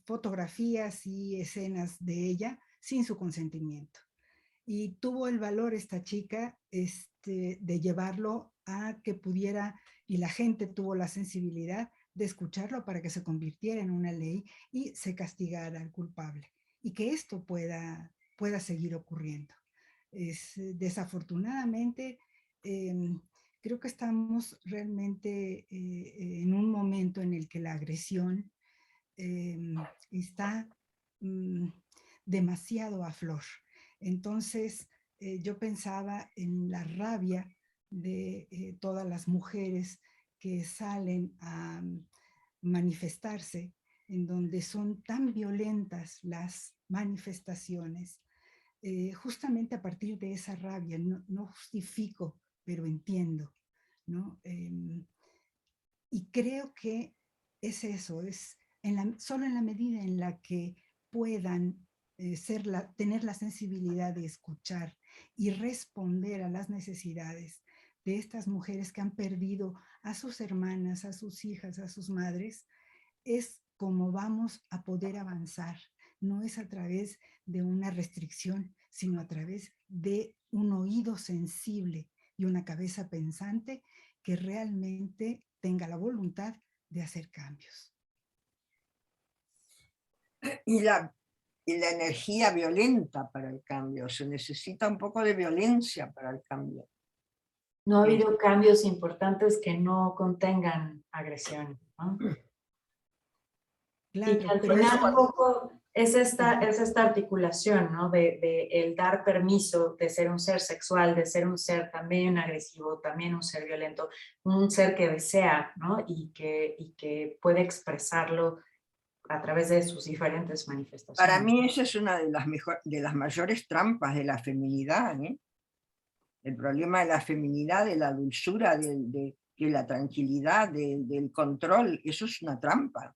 fotografías y escenas de ella sin su consentimiento. Y tuvo el valor esta chica de llevarlo a que pudiera, y la gente tuvo la sensibilidad de escucharlo para que se convirtiera en una ley y se castigara al culpable. Y que esto pueda seguir ocurriendo. Desafortunadamente, creo que estamos realmente en un momento en el que la agresión está demasiado a flor. Entonces, yo pensaba en la rabia de todas las mujeres que salen a manifestarse, en donde son tan violentas las manifestaciones, justamente a partir de esa rabia. No justifico, pero entiendo, ¿no? Y creo que es eso, solo en la medida en la que puedan tener la sensibilidad de escuchar y responder a las necesidades de estas mujeres que han perdido a sus hermanas, a sus hijas, a sus madres, es como vamos a poder avanzar. No es a través de una restricción, sino a través de un oído sensible y una cabeza pensante que realmente tenga la voluntad de hacer cambios. Y la energía violenta para el cambio, se necesita un poco de violencia para el cambio. No ha habido cambios importantes que no contengan agresión, ¿no? Claro, y que al final un poco es esta articulación, ¿no? De el dar permiso de ser un ser sexual, de ser un ser también agresivo, también un ser violento, un ser que desea, ¿no? Y que puede expresarlo a través de sus diferentes manifestaciones. Para mí esa es una de las mayores trampas de la feminidad, ¿eh? El problema de la feminidad, de la dulzura, de la tranquilidad, del control, eso es una trampa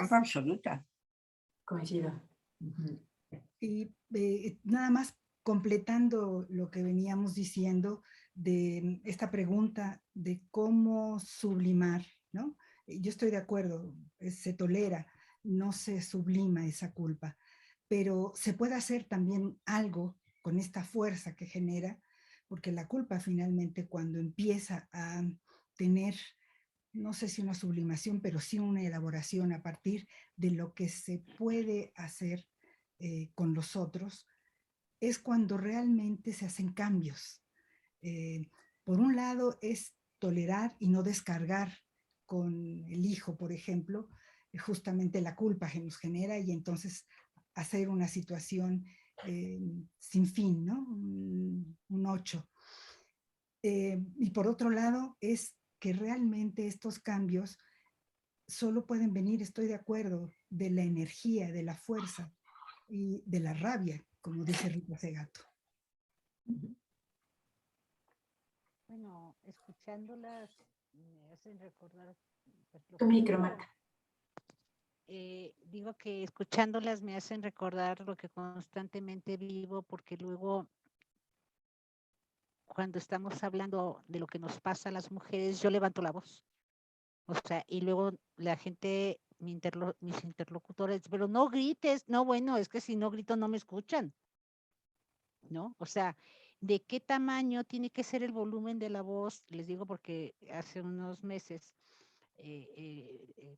absoluta. Coincido. Y nada más completando lo que veníamos diciendo de esta pregunta de cómo sublimar, ¿no? Yo estoy de acuerdo, se tolera, no se sublima esa culpa, pero se puede hacer también algo con esta fuerza que genera, porque la culpa finalmente cuando empieza a tener, no sé si una sublimación, pero sí una elaboración a partir de lo que se puede hacer con los otros, es cuando realmente se hacen cambios. Por un lado es tolerar y no descargar con el hijo, por ejemplo, justamente la culpa que nos genera y entonces hacer una situación sin fin, ¿no? Un 8. Y por otro lado es que realmente estos cambios solo pueden venir, estoy de acuerdo, de la energía, de la fuerza y de la rabia, como dice Rita Segato. Bueno, escuchándolas me hacen recordar... Tu micro, Marta. Digo que escuchándolas me hacen recordar lo que constantemente vivo, porque luego cuando estamos hablando de lo que nos pasa a las mujeres, yo levanto la voz. O sea, y luego la gente, mis interlocutores, pero no grites, no, bueno, es que si no grito no me escuchan, ¿no? O sea, ¿de qué tamaño tiene que ser el volumen de la voz? Les digo porque hace unos meses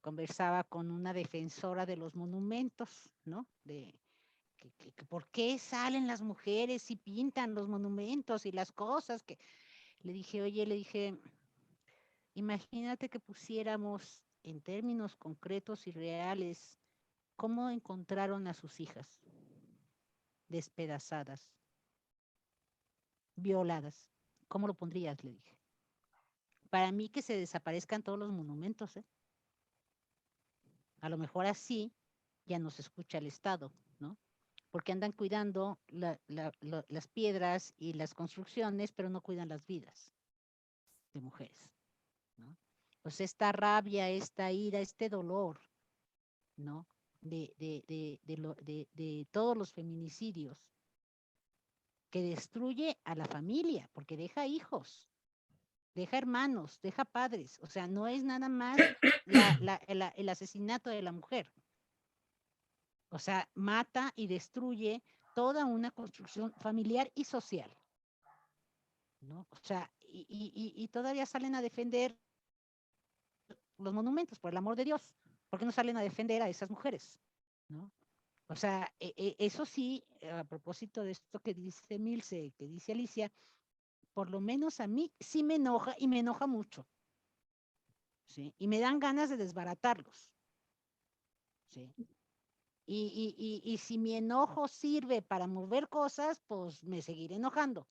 conversaba con una defensora de los monumentos, ¿no? ¿Por qué salen las mujeres y pintan los monumentos y las cosas? Que le dije, oye, le dije, imagínate que pusiéramos en términos concretos y reales cómo encontraron a sus hijas despedazadas, violadas. ¿Cómo lo pondrías? Le dije. Para mí que se desaparezcan todos los monumentos, ¿eh? A lo mejor así ya no se escucha el Estado, ¿no? Porque andan cuidando las piedras y las construcciones, pero no cuidan las vidas de mujeres, ¿no? Pues esta rabia, esta ira, este dolor, ¿no? De todos los feminicidios, que destruye a la familia, porque deja hijos, deja hermanos, deja padres, o sea, no es nada más el asesinato de la mujer. O sea, mata y destruye toda una construcción familiar y social, ¿no? O sea, y todavía salen a defender los monumentos, por el amor de Dios. ¿Por qué no salen a defender a esas mujeres? ¿No? O sea, eso sí, a propósito de esto que dice Milce, que dice Alicia, por lo menos a mí sí me enoja y me enoja mucho, ¿sí? Y me dan ganas de desbaratarlos, ¿sí? Y si mi enojo sirve para mover cosas, pues me seguiré enojando,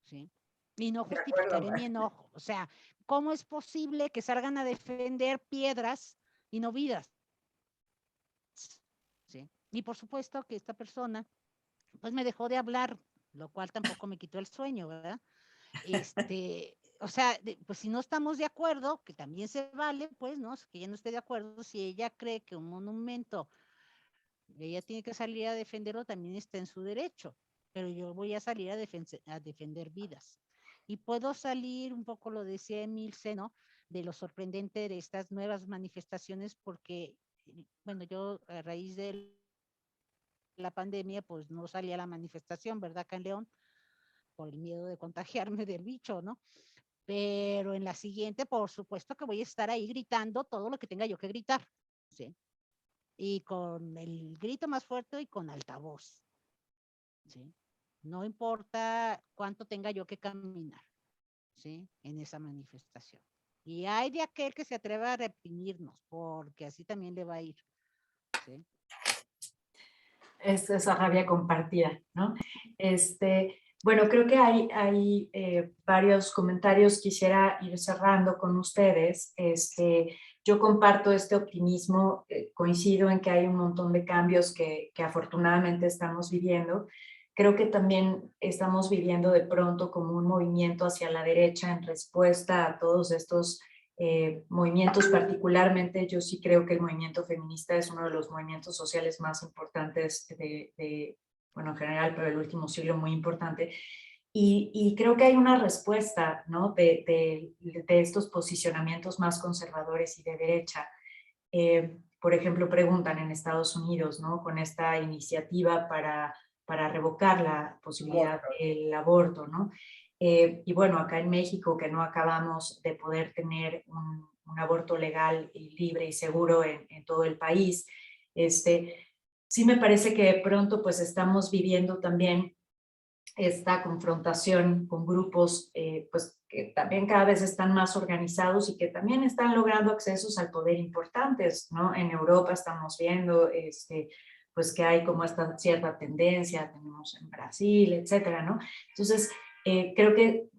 ¿sí? Y no justificaré mi enojo. O sea, ¿cómo es posible que salgan a defender piedras y no vidas? ¿Sí? Y por supuesto que esta persona, pues me dejó de hablar, lo cual tampoco me quitó el sueño, ¿verdad? O sea, pues si no estamos de acuerdo, que también se vale, pues, ¿no? Que ella no esté de acuerdo, si ella cree que un monumento, ella tiene que salir a defenderlo, también está en su derecho, pero yo voy a salir a defender vidas. Y puedo salir, un poco lo decía Emilce, ¿no? De lo sorprendente de estas nuevas manifestaciones, porque, bueno, yo a raíz de la pandemia, pues no salí a la manifestación, ¿verdad? Acá en León, por el miedo de contagiarme del bicho, ¿no? Pero en la siguiente, por supuesto que voy a estar ahí gritando todo lo que tenga yo que gritar, ¿sí? Y con el grito más fuerte y con altavoz, ¿sí? No importa cuánto tenga yo que caminar, ¿sí? En esa manifestación. Y hay de aquel que se atreva a reprimirnos, porque así también le va a ir, ¿sí? Es esa rabia compartida, ¿no? Bueno, creo que hay varios comentarios. Quisiera ir cerrando con ustedes. Yo comparto este optimismo, coincido en que hay un montón de cambios que afortunadamente estamos viviendo. Creo que también estamos viviendo de pronto como un movimiento hacia la derecha en respuesta a todos estos movimientos. Particularmente yo sí creo que el movimiento feminista es uno de los movimientos sociales más importantes bueno, en general, pero el último siglo muy importante. Y creo que hay una respuesta, ¿no? de estos posicionamientos más conservadores y de derecha. Por ejemplo, preguntan en Estados Unidos, ¿no? Con esta iniciativa para revocar la posibilidad del aborto, ¿no? Y bueno, acá en México, que no acabamos de poder tener un aborto legal y libre y seguro en todo el país, sí me parece que de pronto pues estamos viviendo también esta confrontación con grupos pues que también cada vez están más organizados y que también están logrando accesos al poder importantes, ¿no? En Europa estamos viendo pues que hay como esta cierta tendencia, tenemos en Brasil, etcétera, ¿no? Entonces, creo que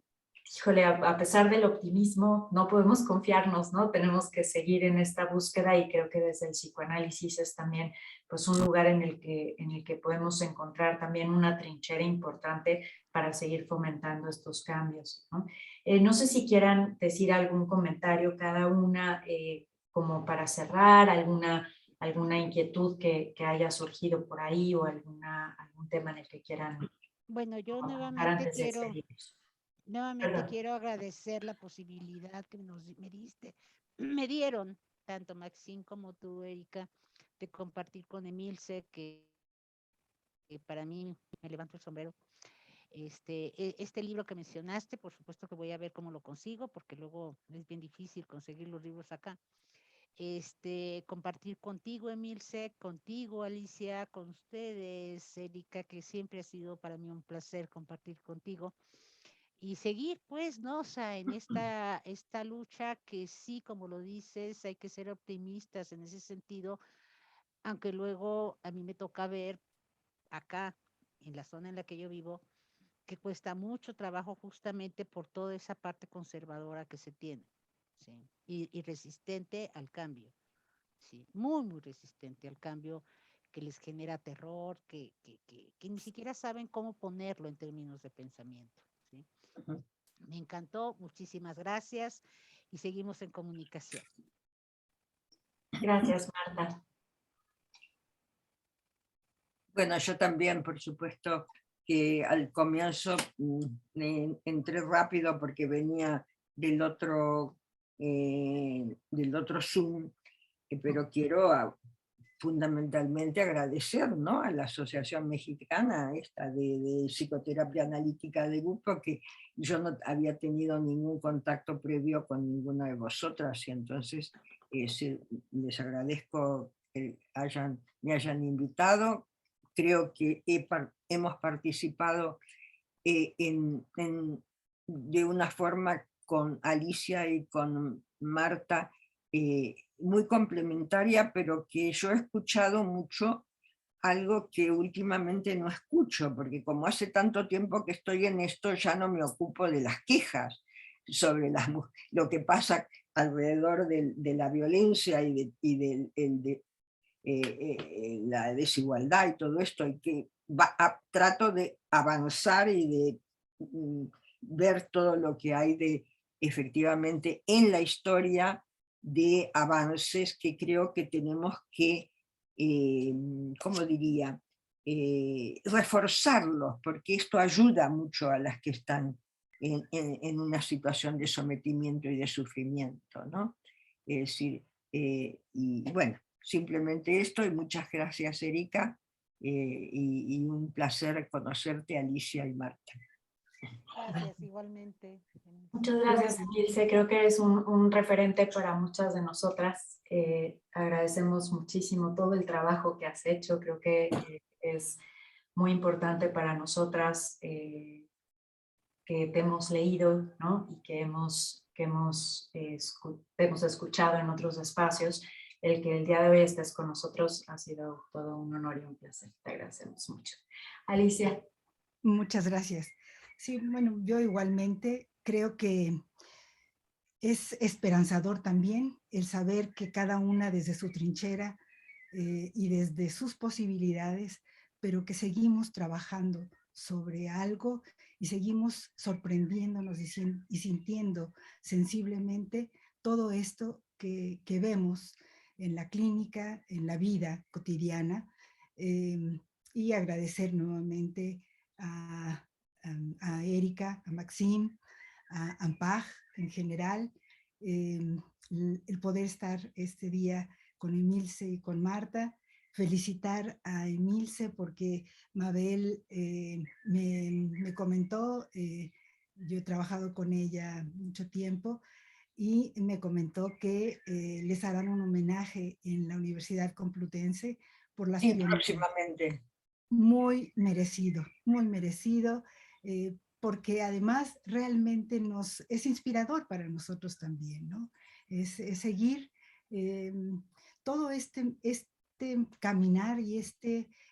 híjole, a pesar del optimismo, no podemos confiarnos, ¿no? Tenemos que seguir en esta búsqueda y creo que desde el psicoanálisis es también pues un lugar en el que podemos encontrar también una trinchera importante para seguir fomentando estos cambios, ¿no? No sé si quieran decir algún comentario cada una como para cerrar, alguna inquietud que haya surgido por ahí o algún tema en el que quieran Bueno, yo comentar antes de despedirnos. nuevamente quiero agradecer la posibilidad que me dieron, tanto Maxine como tú, Erika, de compartir con Emilce, que para mí me levanto el sombrero. Este libro que mencionaste, por supuesto que voy a ver cómo lo consigo, porque luego es bien difícil conseguir los libros acá. Compartir contigo, Emilce, contigo, Alicia, con ustedes, Erika, que siempre ha sido para mí un placer compartir contigo. Y seguir, pues, ¿no? O sea, en esta lucha que sí, como lo dices, hay que ser optimistas en ese sentido, aunque luego a mí me toca ver acá, en la zona en la que yo vivo, que cuesta mucho trabajo justamente por toda esa parte conservadora que se tiene, ¿sí? Y resistente al cambio, ¿sí? Muy, muy resistente al cambio, que les genera terror, que ni siquiera saben cómo ponerlo en términos de pensamiento, ¿sí? Me encantó, muchísimas gracias y seguimos en comunicación. Gracias, Marta. Bueno, yo también, por supuesto, que al comienzo entré rápido porque venía del otro Zoom, pero quiero fundamentalmente agradecer, ¿no?, a la Asociación Mexicana esta de Psicoterapia Analítica de Grupo, que yo no había tenido ningún contacto previo con ninguna de vosotras, y entonces les agradezco que me hayan invitado. Creo que hemos participado de una forma con Alicia y con Marta muy complementaria, pero que yo he escuchado mucho algo que últimamente no escucho, porque como hace tanto tiempo que estoy en esto, ya no me ocupo de las quejas sobre lo que pasa alrededor de la violencia y de la desigualdad y todo esto, y que trato de avanzar y de ver todo lo que hay efectivamente en la historia de avances que creo que tenemos que, ¿cómo diría?, reforzarlos, porque esto ayuda mucho a las que están en una situación de sometimiento y de sufrimiento, ¿no? Es decir, y bueno, simplemente esto, y muchas gracias, Erika, y un placer conocerte, Alicia y Marta. Gracias, igualmente. Muchas gracias, Emilce. Creo que eres un referente para muchas de nosotras. Agradecemos muchísimo todo el trabajo que has hecho. Creo que es muy importante para nosotras que te hemos leído, ¿no?, y que hemos escuchado en otros espacios. El que el día de hoy estés con nosotros ha sido todo un honor y un placer. Te agradecemos mucho. Alicia. Muchas gracias. Sí, bueno, yo igualmente creo que es esperanzador también el saber que cada una desde su trinchera y desde sus posibilidades, pero que seguimos trabajando sobre algo y seguimos sorprendiéndonos y sintiendo sensiblemente todo esto que vemos en la clínica, en la vida cotidiana, y agradecer nuevamente a Erika, a Maxine, a Ampaj en general, el poder estar este día con Emilce y con Marta. Felicitar a Emilce porque Mabel me comentó, yo he trabajado con ella mucho tiempo, y me comentó que les harán un homenaje en la Universidad Complutense por las próximamente. Muy merecido, porque además realmente es inspirador para nosotros también, ¿no? Es seguir todo este caminar y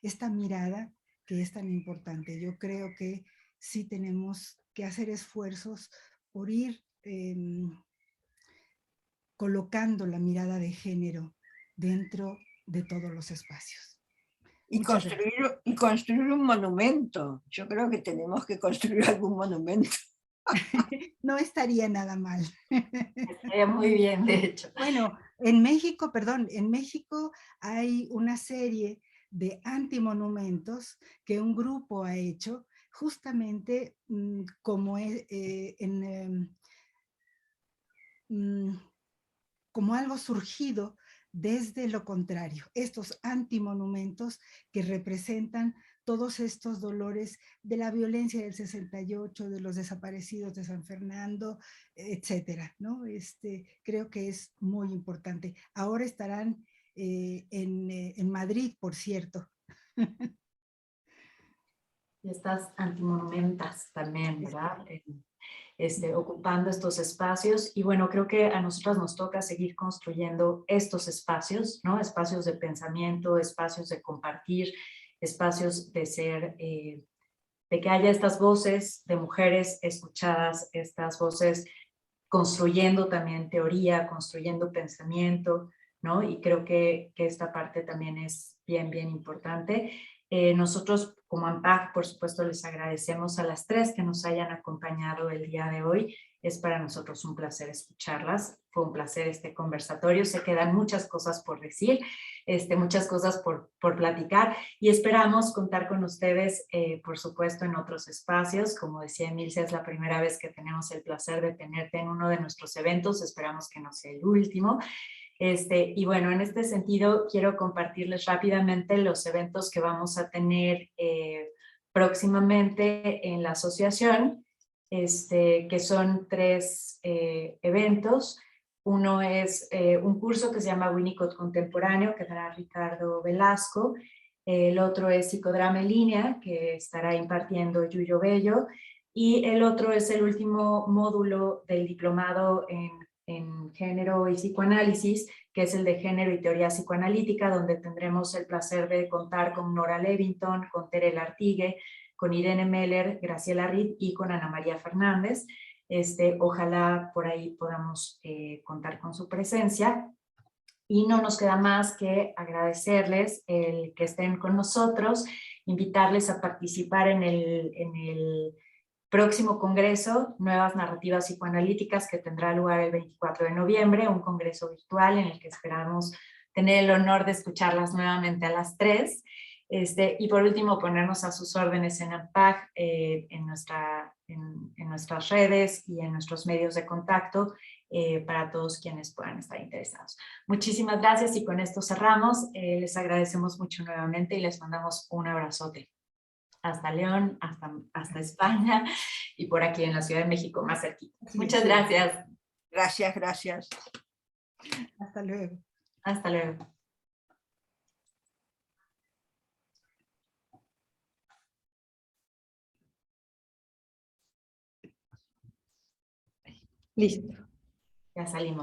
esta mirada que es tan importante. Yo creo que sí tenemos que hacer esfuerzos por ir colocando la mirada de género dentro de todos los espacios. Y construir un monumento. Yo creo que tenemos que construir algún monumento. No estaría nada mal. Estaría muy bien, de hecho. Bueno, en México, perdón, en México hay una serie de antimonumentos que un grupo ha hecho justamente como como algo surgido desde lo contrario, estos antimonumentos que representan todos estos dolores de la violencia del 68, de los desaparecidos de San Fernando, etcétera, ¿no? Creo que es muy importante. Ahora estarán en Madrid, por cierto. Y estas antimonumentas también, ¿verdad? Ocupando estos espacios. Y bueno, creo que a nosotras nos toca seguir construyendo estos espacios, ¿no? Espacios de pensamiento, espacios de compartir, espacios de ser, de que haya estas voces de mujeres escuchadas, estas voces construyendo también teoría, construyendo pensamiento, ¿no? Y creo que esta parte también es bien, bien importante. Nosotros como AMPAC, por supuesto, les agradecemos a las tres que nos hayan acompañado el día de hoy. Es para nosotros un placer escucharlas. Fue un placer este conversatorio. Se quedan muchas cosas por decir, muchas cosas por platicar y esperamos contar con ustedes, por supuesto, en otros espacios. Como decía Emilcia, es la primera vez que tenemos el placer de tenerte en uno de nuestros eventos. Esperamos que no sea el último. Y bueno, en este sentido, quiero compartirles rápidamente los eventos que vamos a tener próximamente en la asociación, que son 3 eventos. Uno es un curso que se llama Winnicott Contemporáneo, que dará Ricardo Velasco. El otro es Psicodrama en línea, que estará impartiendo Yuyo Bello. Y el otro es el último módulo del diplomado en género y psicoanálisis, que es el de género y teoría psicoanalítica, donde tendremos el placer de contar con Nora Levington, con Tere Lartigue, con Irene Meller, Graciela Reed y con Ana María Fernández. Ojalá por ahí podamos contar con su presencia. Y no nos queda más que agradecerles el que estén con nosotros, invitarles a participar en el próximo congreso, Nuevas Narrativas Psicoanalíticas, que tendrá lugar el 24 de noviembre, un congreso virtual en el que esperamos tener el honor de escucharlas nuevamente a las 3. Y por último, ponernos a sus órdenes en AMPAC, en nuestras redes y en nuestros medios de contacto, para todos quienes puedan estar interesados. Muchísimas gracias y con esto cerramos. Les agradecemos mucho nuevamente y les mandamos un abrazote. Hasta León, hasta España y por aquí en la Ciudad de México más cerquita. Muchas gracias. Gracias, gracias. Hasta luego. Hasta luego. Listo. Ya salimos.